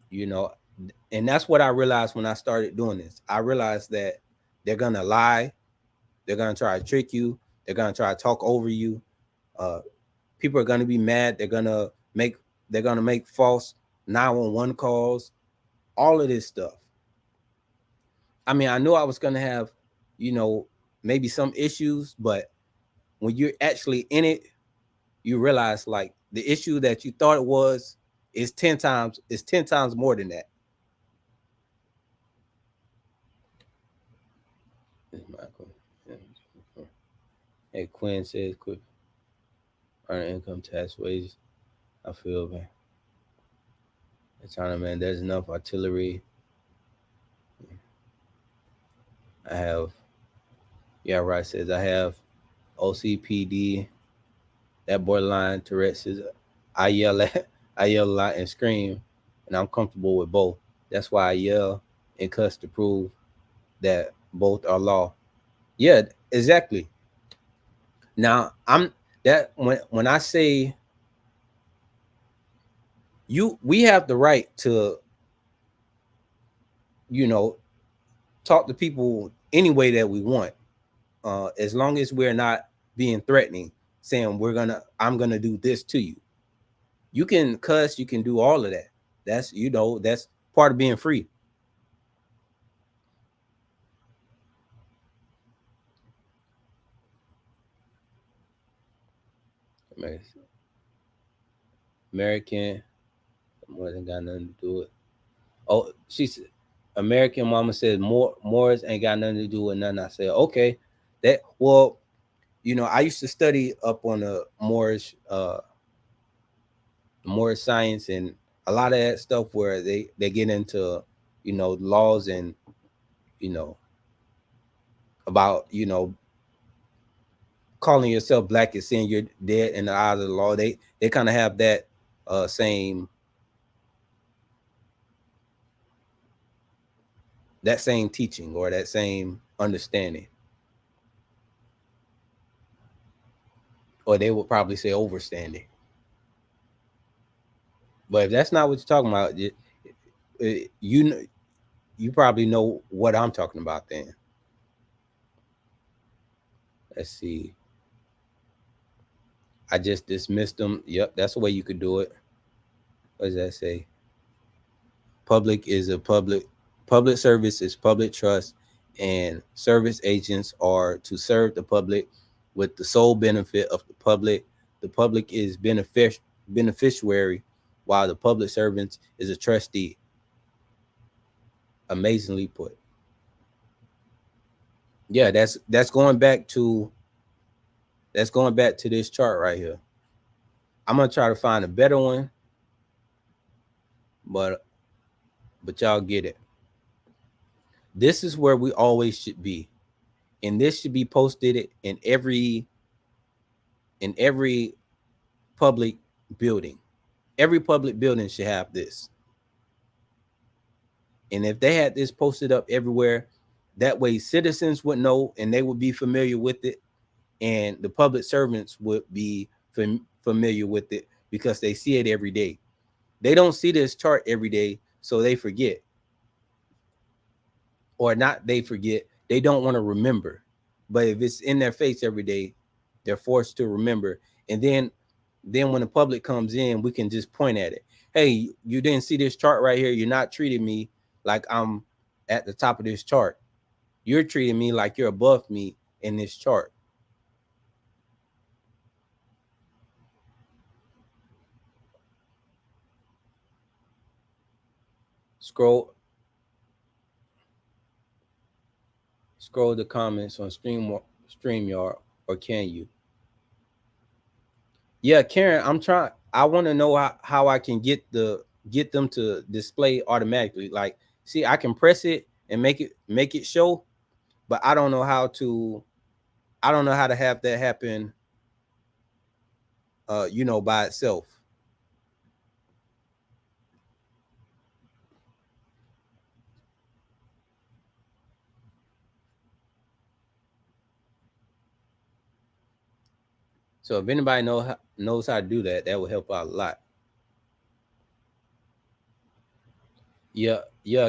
Speaker 1: You know, and that's what I realized when I started doing this. I realized that they're gonna lie, they're gonna try to trick you, they're gonna try to talk over you. Uh, People are gonna be mad. They're gonna make false 911 calls. All of this stuff. I mean, I knew I was gonna have, you know, maybe some issues, but when you're actually in it, you realize like the issue that you thought it was is 10 times more than that. Hey, Quinn says, "Quit earning income tax wages." I feel, man. China, man, there's enough artillery. I have, yeah, right. Says I have OCPD. That borderline Tourette says I yell at, I yell a lot and scream, and I'm comfortable with both. That's why I yell and cuss to prove that both are law. Yeah, exactly. Now I'm that when I say we have the right to you know talk to people any way that we want, as long as we're not being threatening, saying I'm gonna do this to you. You can cuss, you can do all of that. That's part of being free. American more than got nothing to do with. Oh, she's American mama said Moors ain't got nothing to do with nothing. I said, okay. That well, I used to study up on the Moorish science and a lot of that stuff where they get into laws and you know, about, calling yourself black is saying you're dead in the eyes of the law. They kind of have that same teaching or that same understanding, or they would probably say overstanding. But if that's not what you're talking about, you you probably know what I'm talking about. Then let's see. I just dismissed them. Yep, that's the way you could do it. What does that say? Public service is public trust, and service agents are to serve the public with the sole benefit of the public. The public is beneficiary, while the public servant is a trustee. Amazingly put. Yeah, that's going back to this chart right here. I'm gonna try to find a better one, but y'all get it. This is where we always should be, and this should be posted in every public building. Every public building should have this. And if they had this posted up everywhere, that way citizens would know and they would be familiar with it, and the public servants would be familiar with it because they see it every day. They don't see this chart every day, so they forget. Or not they forget, they don't want to remember. But if it's in their face every day, they're forced to remember. And then when the public comes in, we can just point at it. Hey, you didn't see this chart right here. You're not treating me like I'm at the top of this chart. You're treating me like you're above me in this chart. Scroll the comments on StreamYard, or can you? Yeah, Karen, I'm trying. I want to know how I can get them to display automatically. Like, see, I can press it and make it show, but I don't know how to. I don't know how to have that happen. By itself. So if anybody knows how to do that, that would help out a lot. Yeah,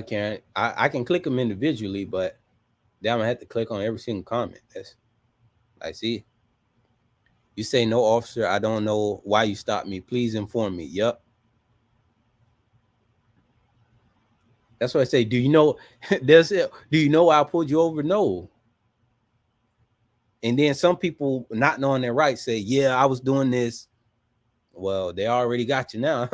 Speaker 1: Karen. I can click them individually, but then I'm gonna have to click on every single comment. That's I see. You say no, officer. I don't know why you stopped me. Please inform me. Yep. That's what I say. Do you know? There's it. Do you know why I pulled you over? No. And then some people not knowing their rights say, "Yeah, I was doing this." Well, they already got you now.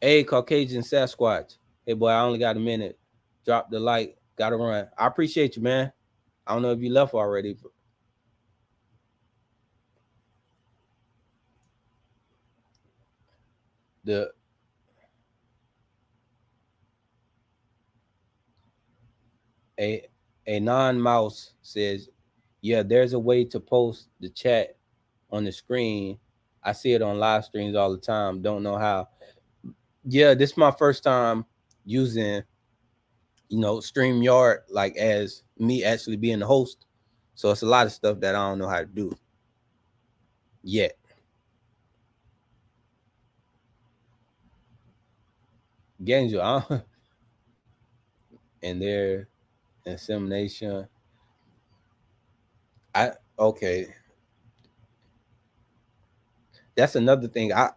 Speaker 1: Hey, Caucasian Sasquatch. Hey, boy, I only got a minute. Drop the light. Gotta run. I appreciate you, man. I don't know if you left already. But the a a non-mouse says, "Yeah, there's a way to post the chat on the screen. I see it on live streams all the time. Don't know how." Yeah, this is my first time using, StreamYard, like as me actually being the host. So it's a lot of stuff that I don't know how to do yet. Genjo, and their insemination. I okay. That's another thing. I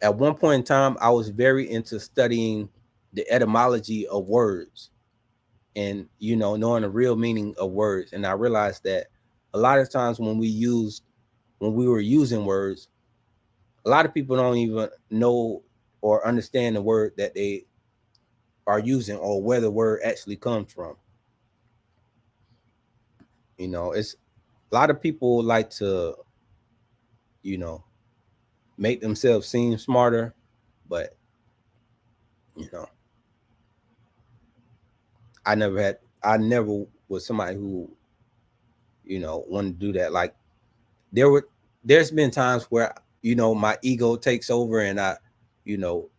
Speaker 1: at one point in time I was very into studying the etymology of words, and knowing the real meaning of words. And I realized that a lot of times when we were using words, a lot of people don't even know or understand the word that they are using or where the word actually comes from. It's a lot of people like to, you know, make themselves seem smarter, but you know, I never was somebody who, wanted to do that. Like there's been times where, my ego takes over and you know,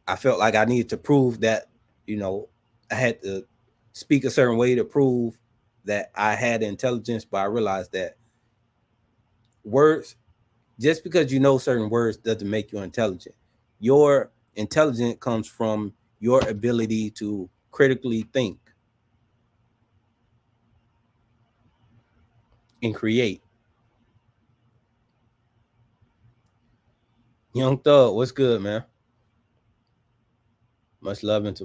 Speaker 1: I felt like I needed to prove that, you know, I had to speak a certain way to prove that I had intelligence, but I realized that words, just because you know certain words doesn't make you intelligent. Your intelligence comes from your ability to critically think and create. Young Thug, what's good, man? Much love and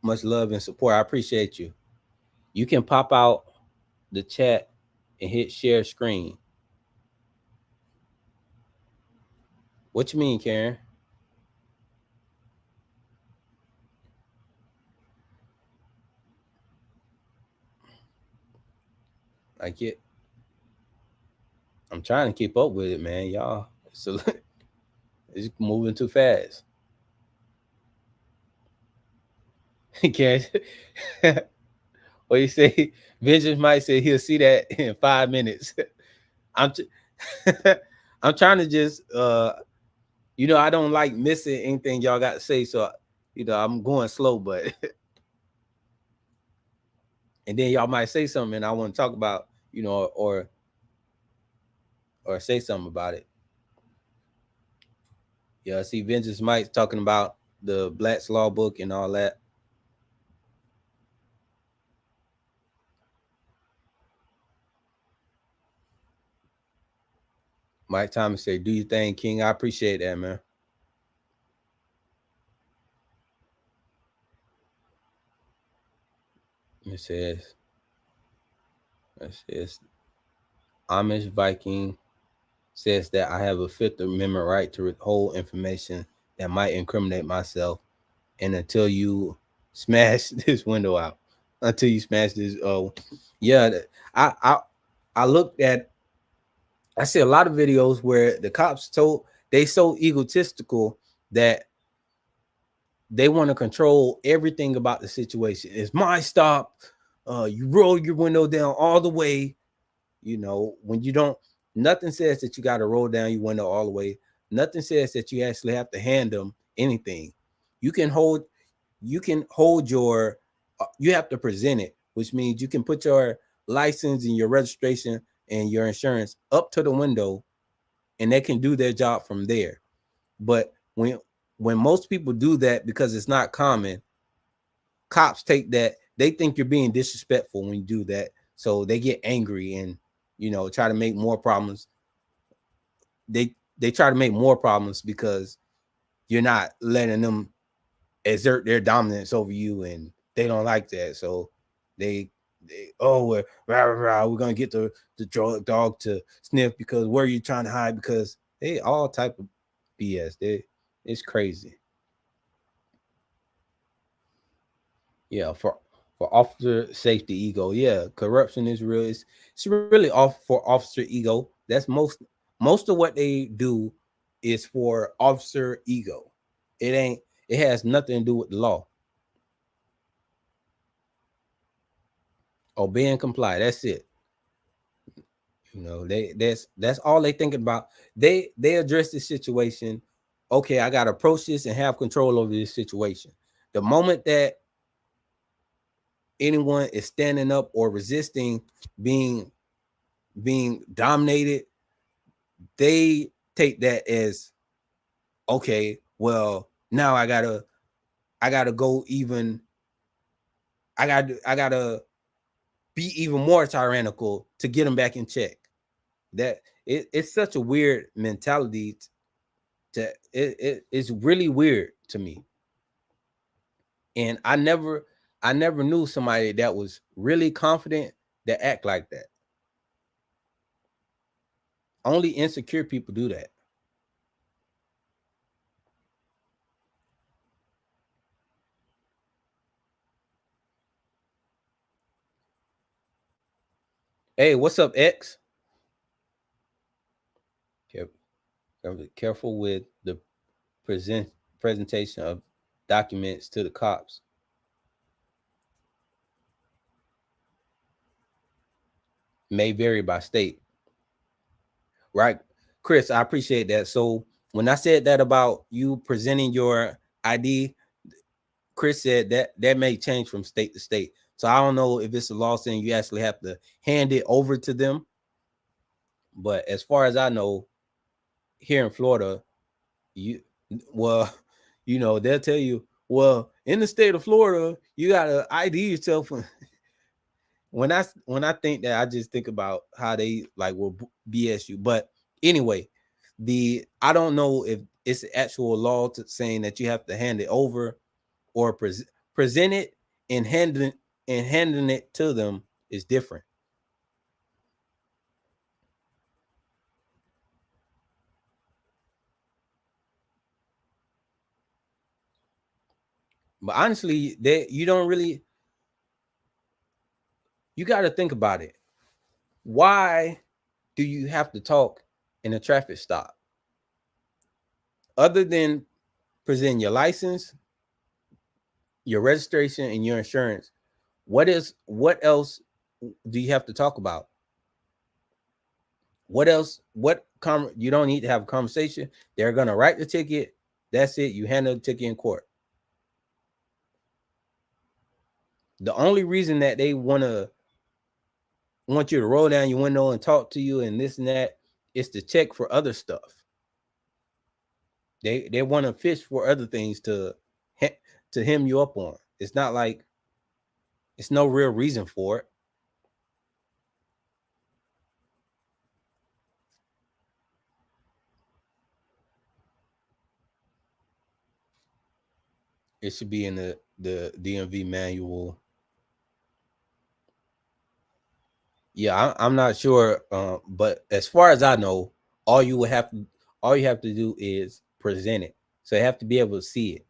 Speaker 1: much love and support. I appreciate you. You can pop out the chat and hit share screen. What you mean, Karen? Like it, I'm trying to keep up with it, man. Y'all, so it's moving too fast. Karen, what you say? Vengeance might say he'll see that in 5 minutes. I'm, t- I'm trying to just, I don't like missing anything y'all got to say, so I'm going slow, but and then y'all might say something and I want to talk about, or say something about it. Yeah, I see Vengeance Mike's talking about the Black's Law book and all that. Mike Thomas say, "Do you think, King?" I appreciate that, man. It says Amish Viking says that I have a Fifth Amendment right to withhold information that might incriminate myself, and until you smash this window out, until you smash this, yeah, I I I looked at, I see a lot of videos where the cops they so egotistical that they want to control everything about the situation. It's my stop. You roll your window down all the way. When you don't, nothing says that you got to roll down your window all the way. Nothing says that you actually have to hand them anything. You can hold, you have to present it, which means you can put your license and your registration and your insurance up to the window, and they can do their job from there. But when most people do that, because it's not common, cops take that, they think you're being disrespectful when you do that, so they get angry and try to make more problems. They try to make more problems because you're not letting them exert their dominance over you, and they don't like that. So they oh, we're gonna get the drug dog to sniff because where are you trying to hide, because they all type of BS. It's crazy. Yeah, for officer safety ego. Yeah, corruption is real. It's really off for officer ego. That's most of what they do is for officer ego. It ain't. It has nothing to do with the law. Obey and comply. That's it. That's all they thinking about. They address this situation. Okay, I got to approach this and have control over this situation. The moment that anyone is standing up or resisting being dominated, they take that as, okay, well, now I gotta go even, I gotta be even more tyrannical to get them back in check. It's such a weird mentality. It's really weird to me. And I never knew somebody that was really confident that act like that. Only insecure people do that. Hey, what's up, X? Careful with the present presentation of documents to the cops. may vary by state. Right, Chris, I appreciate that. So when I said that about you presenting your ID, Chris said that that may change from state to state. So I don't know if it's a law saying you actually have to hand it over to them. But as far as I know, here in Florida, you well, they'll tell you, well, in the state of Florida, you gotta ID yourself. When I think that, I just think about how they like will BS you. But anyway, I don't know if it's actual law saying that you have to hand it over or present it, and handing it to them is different. But honestly, you don't really, you got to think about it. Why do you have to talk in a traffic stop? Other than presenting your license, your registration, and your insurance, what else do you have to talk about? What else? You don't need to have a conversation. They're gonna write the ticket. That's it. You handle the ticket in court. The only reason that they want you to roll down your window and talk to you and this and that is to check for other stuff. They want to fish for other things to hem you up on. It's not like it's no real reason for it. It should be in the DMV manual. Yeah, I'm not sure, but as far as I know, all you would have to all you have to do is present it. So they have to be able to see it.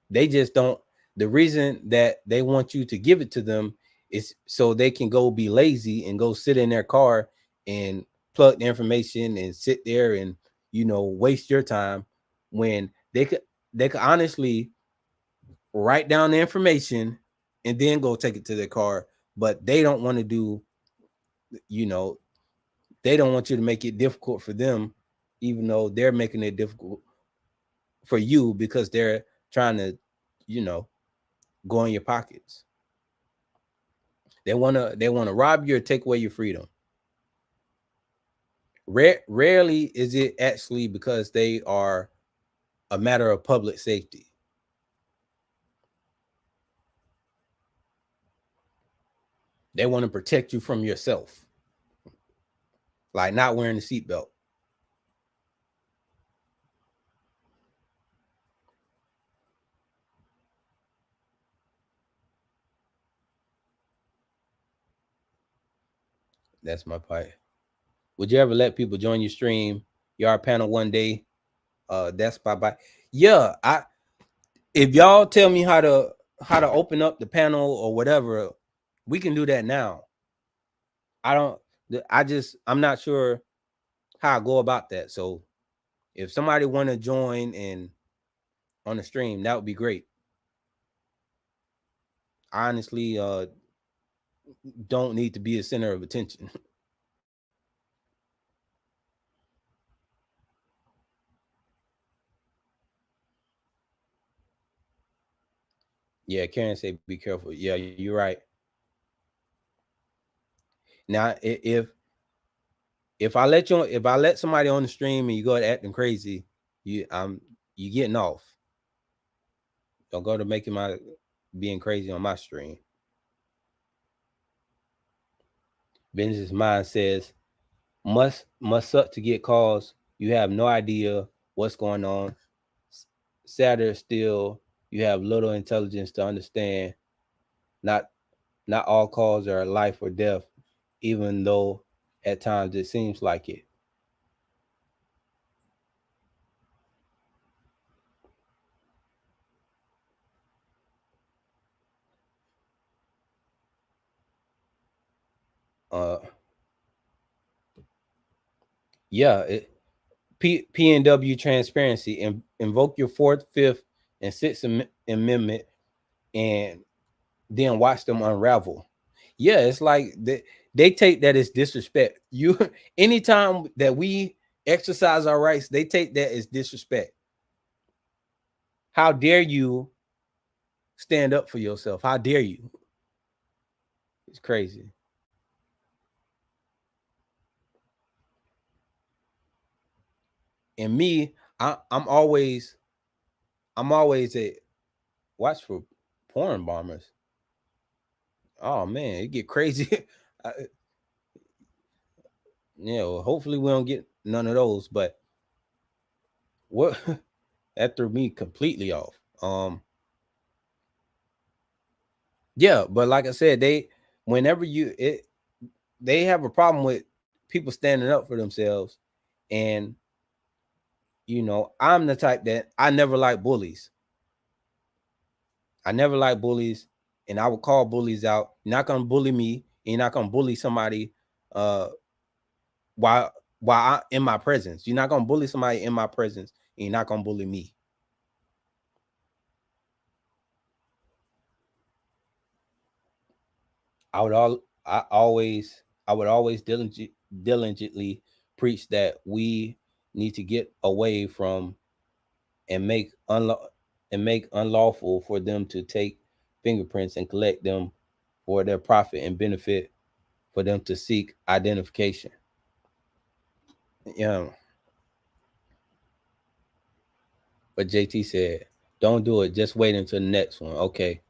Speaker 1: They just don't. The reason that they want you to give it to them is so they can go be lazy and go sit in their car and plug the information and sit there and waste your time, when they could honestly write down the information and then go take it to their car. But they don't want to do, you know they don't want you to make it difficult for them, even though they're making it difficult for you because they're trying to, you know, go in your pockets. They wanna rob you or take away your freedom. Rarely is it actually because they are a matter of public safety. They want to protect you from yourself, like not wearing the seatbelt. That's my part. Would you ever let people join your stream, your panel one day? That's bye. Yeah, I if y'all tell me how to open up the panel or whatever, we can do that now. I don't. I'm not sure how I go about that. So if somebody want to join and on the stream, that would be great. I honestly don't need to be a center of attention. Yeah, Karen say be careful. Yeah, you're right. Now, if I let somebody on the stream and you go to acting crazy, you getting off. Don't go to making my being crazy on my stream. Business Mind says must suck to get calls. You have no idea what's going on. Sadder still, you have little intelligence to understand. Not not all calls are life or death, even though at times it seems like it. Uh, yeah, PNW transparency and invoke your fourth, fifth, and sixth amendment, and then watch them unravel. Yeah, it's like that. they take that as disrespect. You anytime that we exercise our rights, they take that as disrespect. How dare you stand up for yourself? How dare you? It's crazy. And me, I'm always a watch for porn bombers. Oh man, it get crazy. I, well, hopefully we don't get none of those. But what that threw me completely off. Yeah, but like I said, whenever they have a problem with people standing up for themselves, and I'm the type that I never like bullies. I never like bullies, and I would call bullies out. You're not gonna bully me. And you're not gonna bully somebody uh while I in my presence. You're not gonna bully somebody in my presence, and you're not gonna bully me. I would always diligently preach that we need to get away from and make unlawful for them to take fingerprints and collect them for their profit and benefit, for them to seek identification. Yeah, but JT said, "Don't do it. Just wait until the next one." Okay.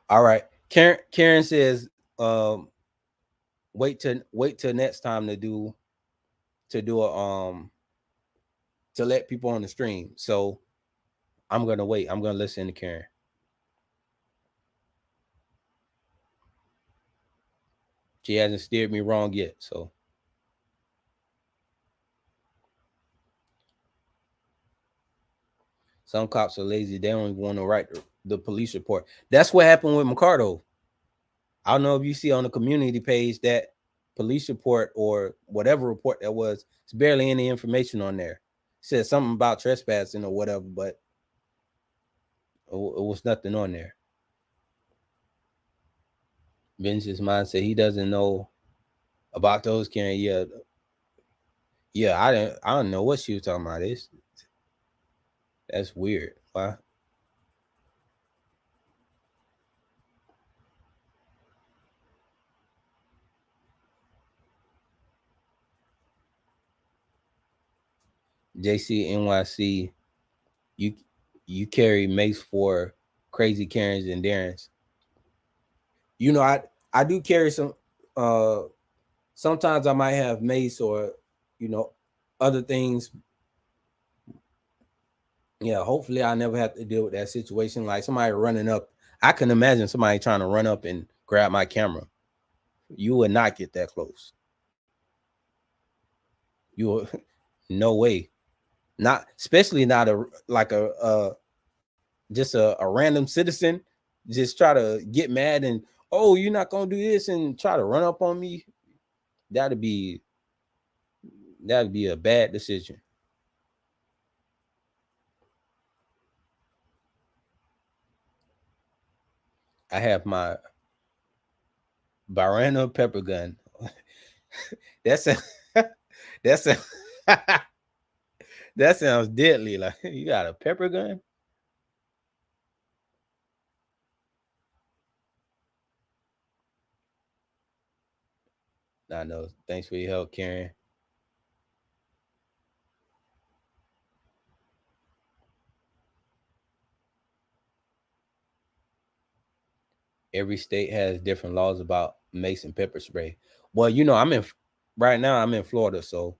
Speaker 1: All right. Karen says, wait till next time to do a to let people on the stream. So I'm gonna wait. I'm gonna listen to Karen. She hasn't steered me wrong yet. So some cops are lazy. They don't even want to write the police report. That's what happened with McCardo. I don't know if you see on the community page that police report or whatever report that was. It's barely any information on there. It said something about trespassing or whatever, but it was nothing on there. Vince's mind said he doesn't know about those, Karen. Yeah, yeah. I don't know what she was talking about. That's weird. Why? JC NYC, you you carry mace for crazy Karens and Darrens. I do carry some. Uh, Sometimes I might have mace or you know other things. Yeah, hopefully I never have to deal with that situation. Like somebody running up. I can imagine somebody trying to run up and grab my camera. You would not get that close. You would, no way. Not especially not a like a just a random citizen just try to get mad and, oh, you're not gonna do this and try to run up on me. That'd be that'd be a bad decision. I have my Barana pepper gun. That's a that's a that sounds deadly. Like you got a pepper gun? I know. Thanks for your help, Karen. Every state has different laws about mace and pepper spray. Well, I'm in right now. I'm in Florida, so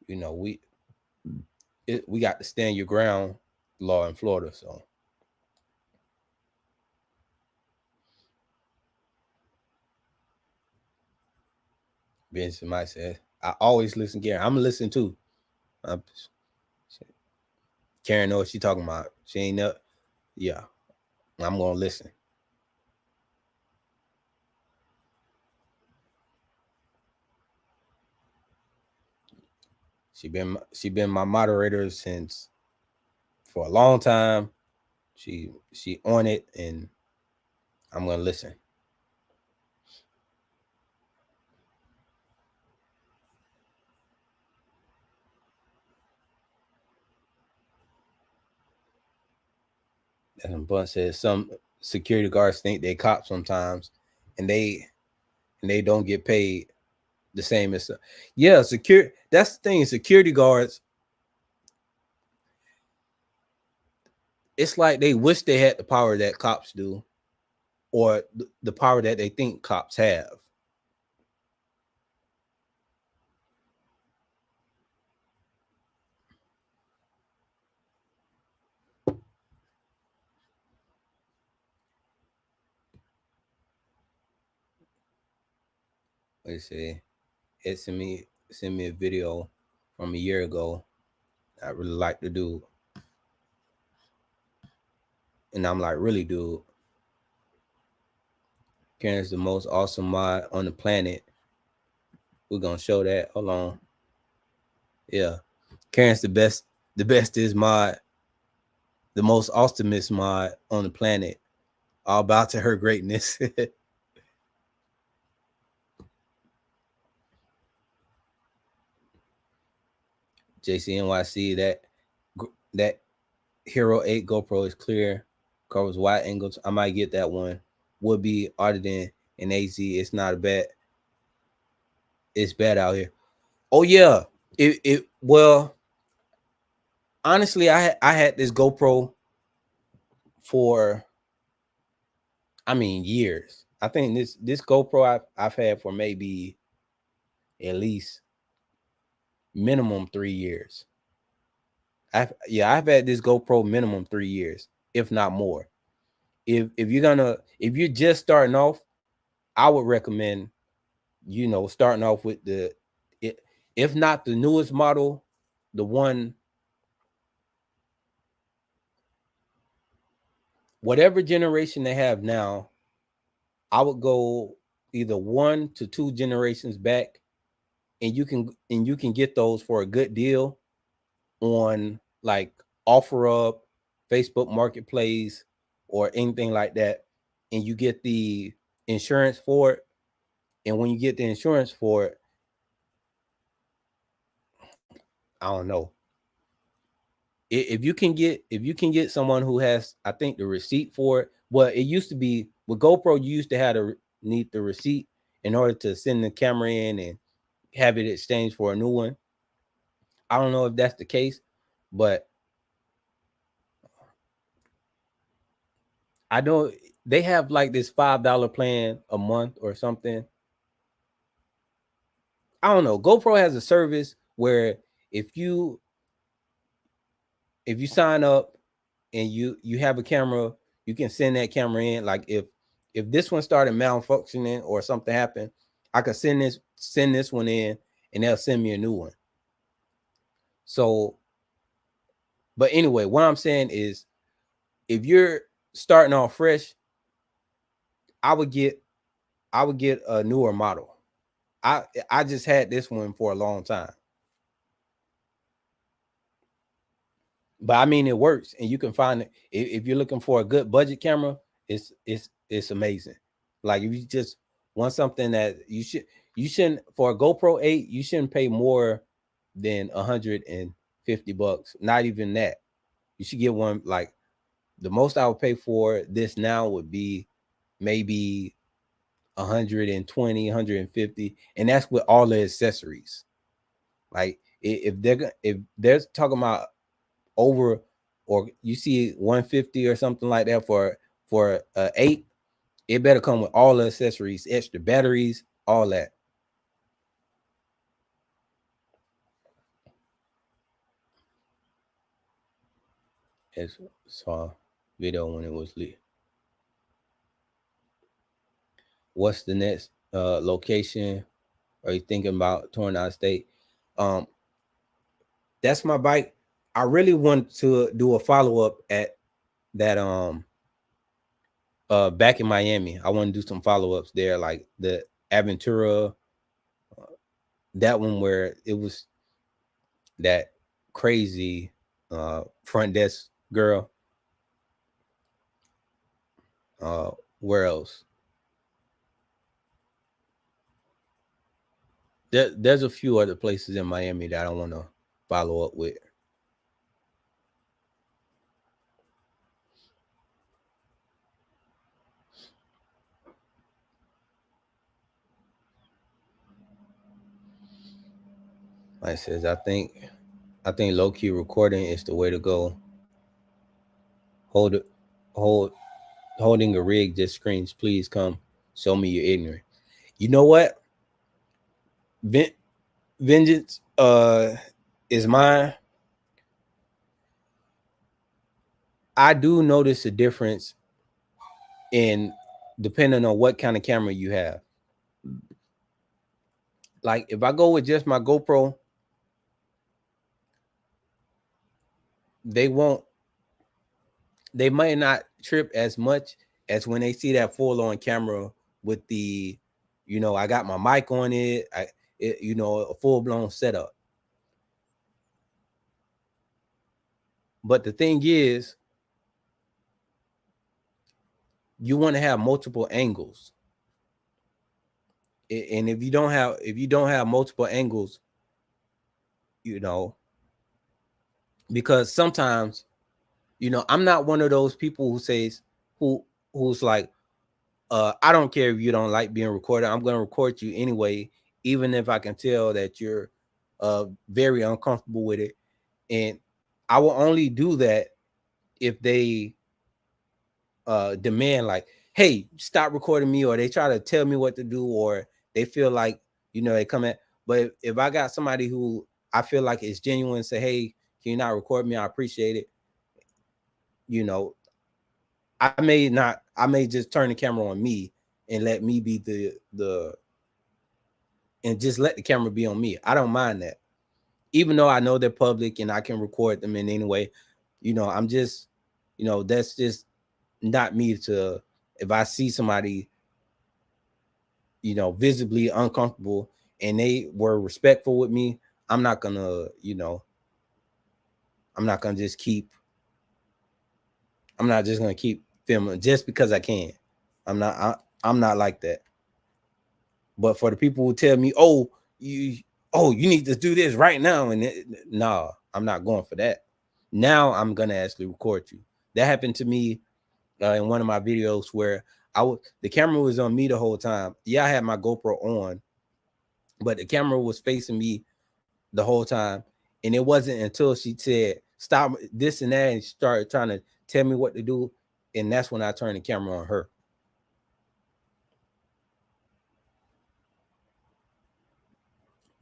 Speaker 1: you know we got to stand your ground law in Florida. So Vincent might say, I always listen, Karen. I'm gonna listen too. Uh, Karen knows what she talking about. She ain't up. Yeah, I'm gonna listen. She been my moderator since for a long time. She on it, and I'm gonna listen. And Blunt says some security guards think they cops sometimes, and they don't get paid the same as yeah, secure. That's the thing. Security guards, it's like they wish they had the power that cops do, or the power that they think cops have. Let's see. It sent me a video from a year ago. I really like the dude, and I'm like, really, dude. Karen's the most awesome mod on the planet. We're gonna show that. Hold on. Yeah, Karen's the best. The best is mod. The most awesomest mod on the planet. All about to her greatness. JCNYC, that Hero 8 GoPro is clear, covers wide angles. I might get that one. Would be auditing and AZ. It's not a bad. It's bad out here. Oh yeah. It well, honestly, I had this GoPro for, I mean, years. I think this GoPro I've had for maybe at least minimum 3 years. I've had this GoPro minimum 3 years, if not more. If you're just starting off, I would recommend, starting off with it, if not the newest model, the one, whatever generation they have now, I would go either 1 to 2 generations back, and you can get those for a good deal on like OfferUp, Facebook Marketplace, or anything like that, and you get the insurance for it. And when you get the insurance for it, I don't know, if you can get someone who has, I think, the receipt for it. Well, it used to be with GoPro, you used to have to need the receipt in order to send the camera in and have it exchanged for a new one. I don't know if that's the case, but I know they have like this $5 plan a month or something. I don't know. GoPro has a service where if you if you sign up and you have a camera, you can send that camera in. Like if this one started malfunctioning or something happened, I could send this one in, and they'll send me a new one. So, but anyway, what I'm saying is, if you're starting off fresh, I would get a newer model. I just had this one for a long time. But I mean, it works, and you can find it if you're looking for a good budget camera. It's amazing. Like, if you just want something that you shouldn't, for a GoPro 8, you shouldn't pay more than $150. Not even that. You should get one, like, the most I would pay for this now would be maybe 120, 150, and that's with all the accessories. Like, if they're talking about over, or you see 150 or something like that for a 8, it better come with all the accessories, extra batteries, all that. It's saw video when it was lit. What's the next location? Are you thinking about touring out of state? Um, that's my bike. I really want to do a follow up at that back in Miami. I want to do some follow ups there, like the Aventura, that one where it was that crazy front desk girl. Where else? There's a few other places in Miami that I want to follow up with. Like I says, I think low key recording is the way to go. Hold it, hold holding a rig just screams, "Please come, show me you're ignorant." You know what? Ven- Vengeance is mine. I do notice a difference in depending on what kind of camera you have. Like if I go with just my GoPro, they won't they might not trip as much as when they see that full on camera with the, I got my mic on it, a full blown setup. But the thing is, you want to have multiple angles, and if you don't have multiple angles, you know, because sometimes, I'm not one of those people who who's like, I don't care if you don't like being recorded. I'm going to record you anyway, even if I can tell that you're very uncomfortable with it. And I will only do that if they demand, like, hey, stop recording me, or they try to tell me what to do, or they feel like, they come at. But if I got somebody who I feel like is genuine, say, hey, can you not record me? I appreciate it. You know, I may just turn the camera on me and let me be the and just let the camera be on me. I don't mind that. Even though I know they're public and I can record them in any way, I'm just, that's just not me to, if I see somebody, visibly uncomfortable and they were respectful with me, I'm not gonna, I'm not gonna just keep, I'm not just gonna keep filming just because I can. I'm not like that. But for the people who tell me, you, you need to do this right now, and nah, I'm not going for that. Now I'm gonna actually record you. That happened to me in one of my videos where the camera was on me the whole time. Yeah, I had my GoPro on, but the camera was facing me the whole time. And it wasn't until she said stop this and that, and she started trying to tell me what to do, and that's when I turned the camera on her.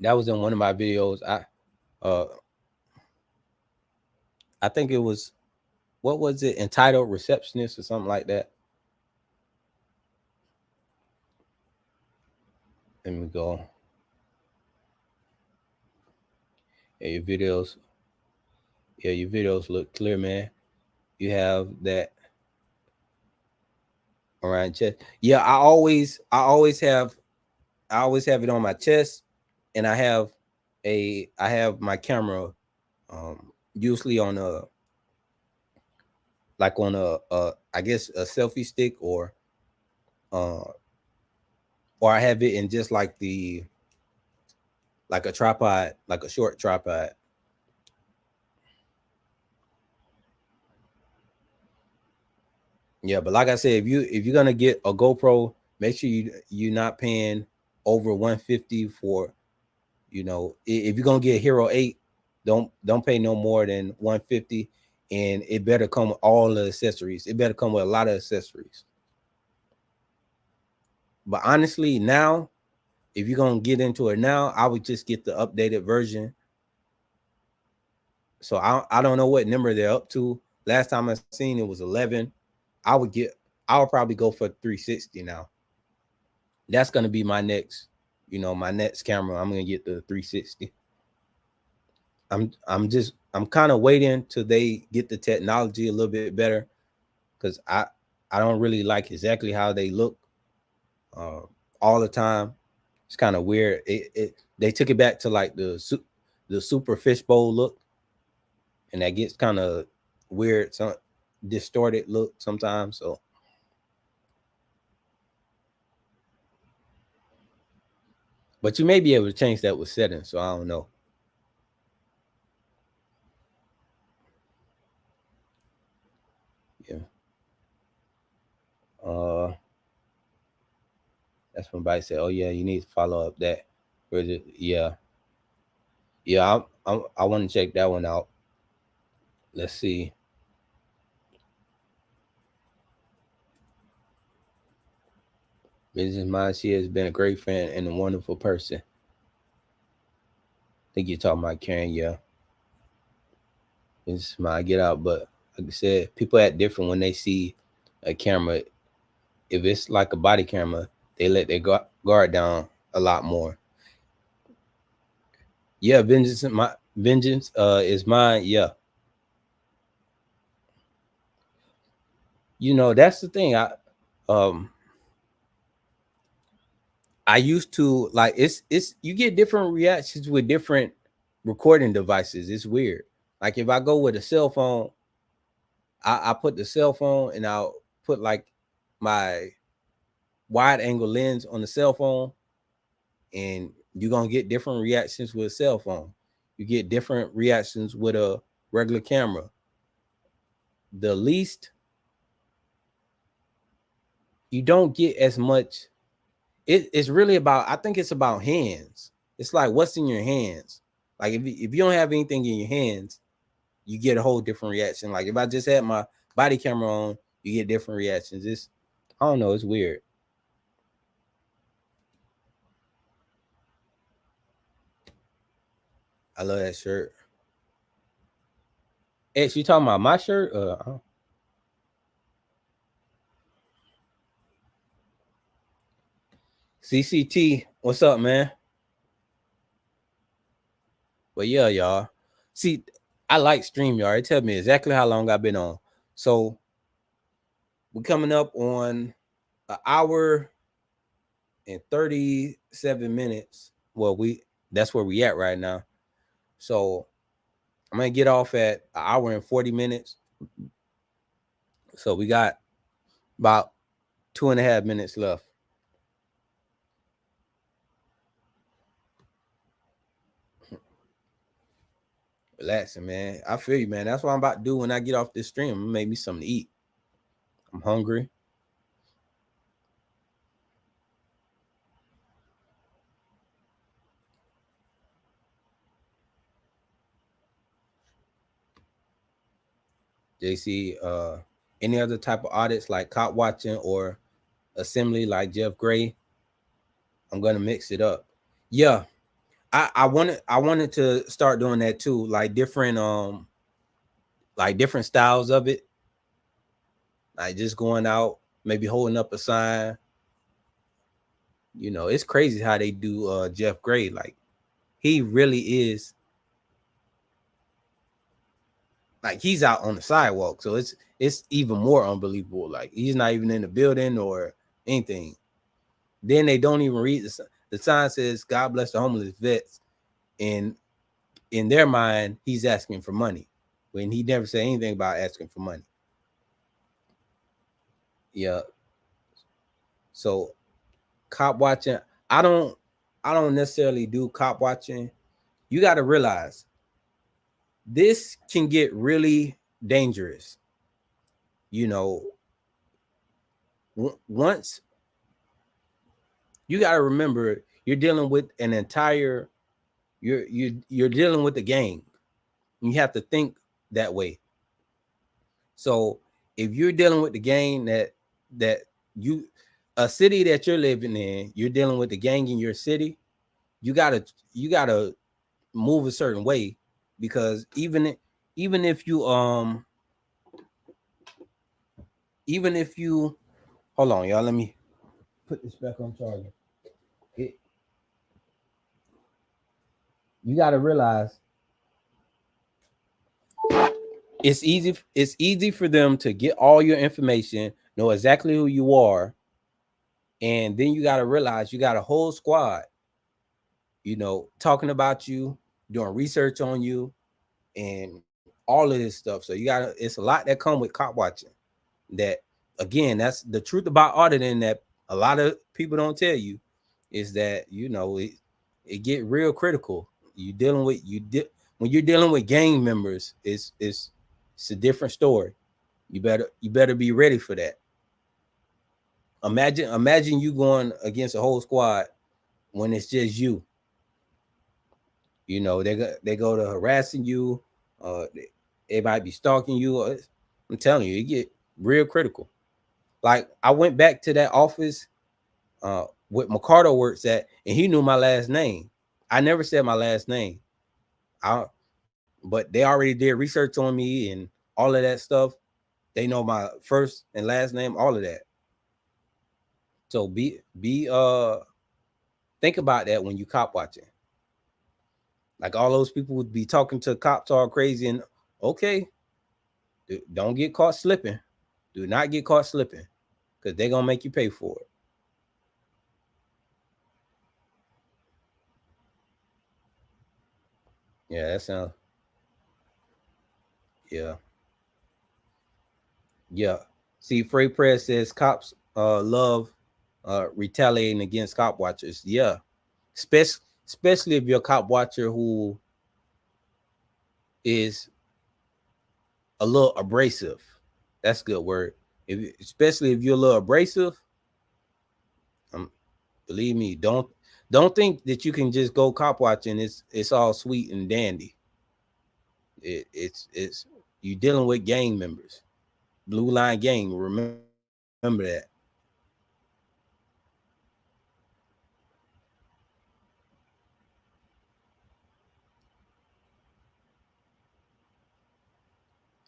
Speaker 1: That was in one of my videos. Uh I think it was, what was it, entitled receptionist or something like that. Let me go. Yeah, your videos look clear, man. You have that around chest. Yeah, I always have it on my chest, and I have my camera usually on a, like on a I guess a selfie stick, uh or I have it in just like like a tripod, like a short tripod. Yeah, but like I said, if you're gonna get a GoPro, make sure you're not paying over 150 for, if you're gonna get Hero 8, don't pay no more than 150, and it better come with all the accessories. It better come with a lot of accessories. But honestly, now, if you're gonna get into it now, I would just get the updated version. So I don't know what number they're up to. Last time I seen it was 11. I would get I would probably go for 360 now. That's gonna be my next, my next camera. I'm gonna get the 360. I'm kind of waiting till they get the technology a little bit better, because I don't really like exactly how they look uh, all the time. It's kind of weird. They took it back to like the super fishbowl look, and that gets kind of weird, some distorted look sometimes. So, but you may be able to change that with settings. So I don't know. Yeah. Uh, that's when somebody said, "Oh yeah, you need to follow up that." Yeah, yeah. I want to check that one out. Let's see. Mrs. Mind, she has been a great friend and a wonderful person. I think you're talking about Karen. Yeah, Mrs. Mind, get out. But like I said, people act different when they see a camera. If it's like a body camera, they let their guard down a lot more. Yeah, vengeance is mine. Yeah, that's the thing. Um I used to like it's you get different reactions with different recording devices. It's weird. Like if I go with a cell phone, I put the cell phone and I'll put like my wide angle lens on the cell phone, and you're gonna get different reactions with a cell phone. You get different reactions with a regular camera. The least you don't get as much. It's really about, I think it's about hands. It's like what's in your hands. Like if you don't have anything in your hands, you get a whole different reaction. Like if I just had my body camera on, you get different reactions. It's, I don't know, it's weird. I love that shirt. X, you talking about my shirt? CCT, what's up, man? But yeah, y'all. See, I like StreamYard. It tells me exactly how long I've been on. So we're coming up on an hour and 37 minutes. Well, that's where we at right now. So I'm gonna get off at an hour and 40 minutes. So we got about 2.5 minutes left. Relaxing, man. I feel you, man. That's what I'm about to do when I get off this stream. I'm gonna make me something to eat. I'm hungry. JC, any other type of audits like cop watching or assembly like Jeff Gray? I'm gonna mix it up. Yeah, I wanted to start doing that too, like different styles of it, like just going out, maybe holding up a sign. It's crazy how they do Jeff Gray. Like he really is, like he's out on the sidewalk, so it's even more unbelievable. Like he's not even in the building or anything. Then they don't even read the sign says God bless the homeless vets, and in their mind he's asking for money when he never said anything about asking for money. Yeah. So cop watching, I don't I don't necessarily do cop watching. You got to realize this can get really dangerous. You know, once you got to remember you're dealing with an entire you're dealing with a gang. You have to think that way. So if you're dealing with the gang that you a city that you're living in, you're dealing with the gang in your city, you gotta you gotta move a certain way, because even if you even if you hold on, y'all, let me put this back on charger. It, you gotta realize it's easy for them to get all your information, know exactly who you are, and then you gotta realize you got a whole squad, talking about you, doing research on you, and all of this stuff. So you gotta, it's a lot that come with cop watching. That again, that's the truth about auditing that a lot of people don't tell you, is that it get real critical. You dealing with when you're dealing with gang members, it's a different story. You better be ready for that. Imagine you going against a whole squad when it's just you. They go to harassing you. They might be stalking you. I'm telling you, it get real critical. Like I went back to that office with McCardo works at, and he knew my last name. I never said my last name. But they already did research on me and all of that stuff. They know my first and last name, all of that. So think about that when you cop watching. Like all those people would be talking to cops all crazy, and okay, don't get caught slipping. Do not get caught slipping, because they're gonna make you pay for it. Yeah, that sounds. Yeah, yeah. See, Frey Press says cops love retaliating against cop watchers. Yeah, especially if you're a cop watcher who is a little abrasive. That's a good word. Especially if you're a little abrasive, um, believe me, don't think that you can just go cop watching. It's all sweet and dandy. It's you dealing with gang members, blue line gang. Remember that.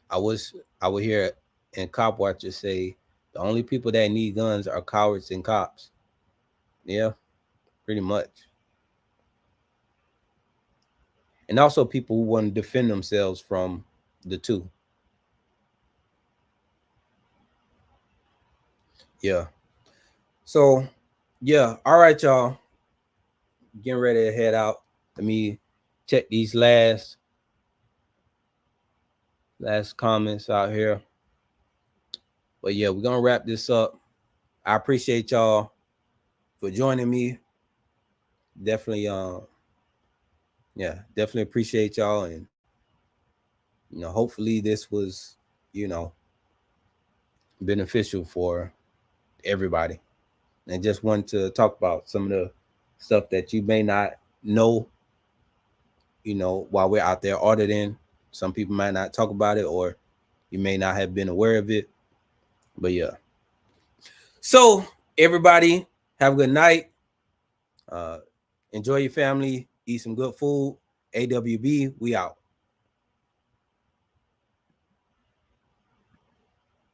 Speaker 1: I was I would hear and cop watchers say the only people that need guns are cowards and cops. Yeah, pretty much. And also people who want to defend themselves from the two. Yeah. So yeah, all right, y'all. Getting ready to head out. Let me check these last comments out here. But yeah, we're gonna wrap this up. I appreciate y'all for joining me. Definitely yeah, definitely appreciate y'all. And hopefully this was, you know, beneficial for everybody. And just wanted to talk about some of the stuff that you may not know, while we're out there auditing. Some people might not talk about it, or you may not have been aware of it. But yeah. So everybody, have a good night. Uh, enjoy your family. Eat some good food. AWB, we out.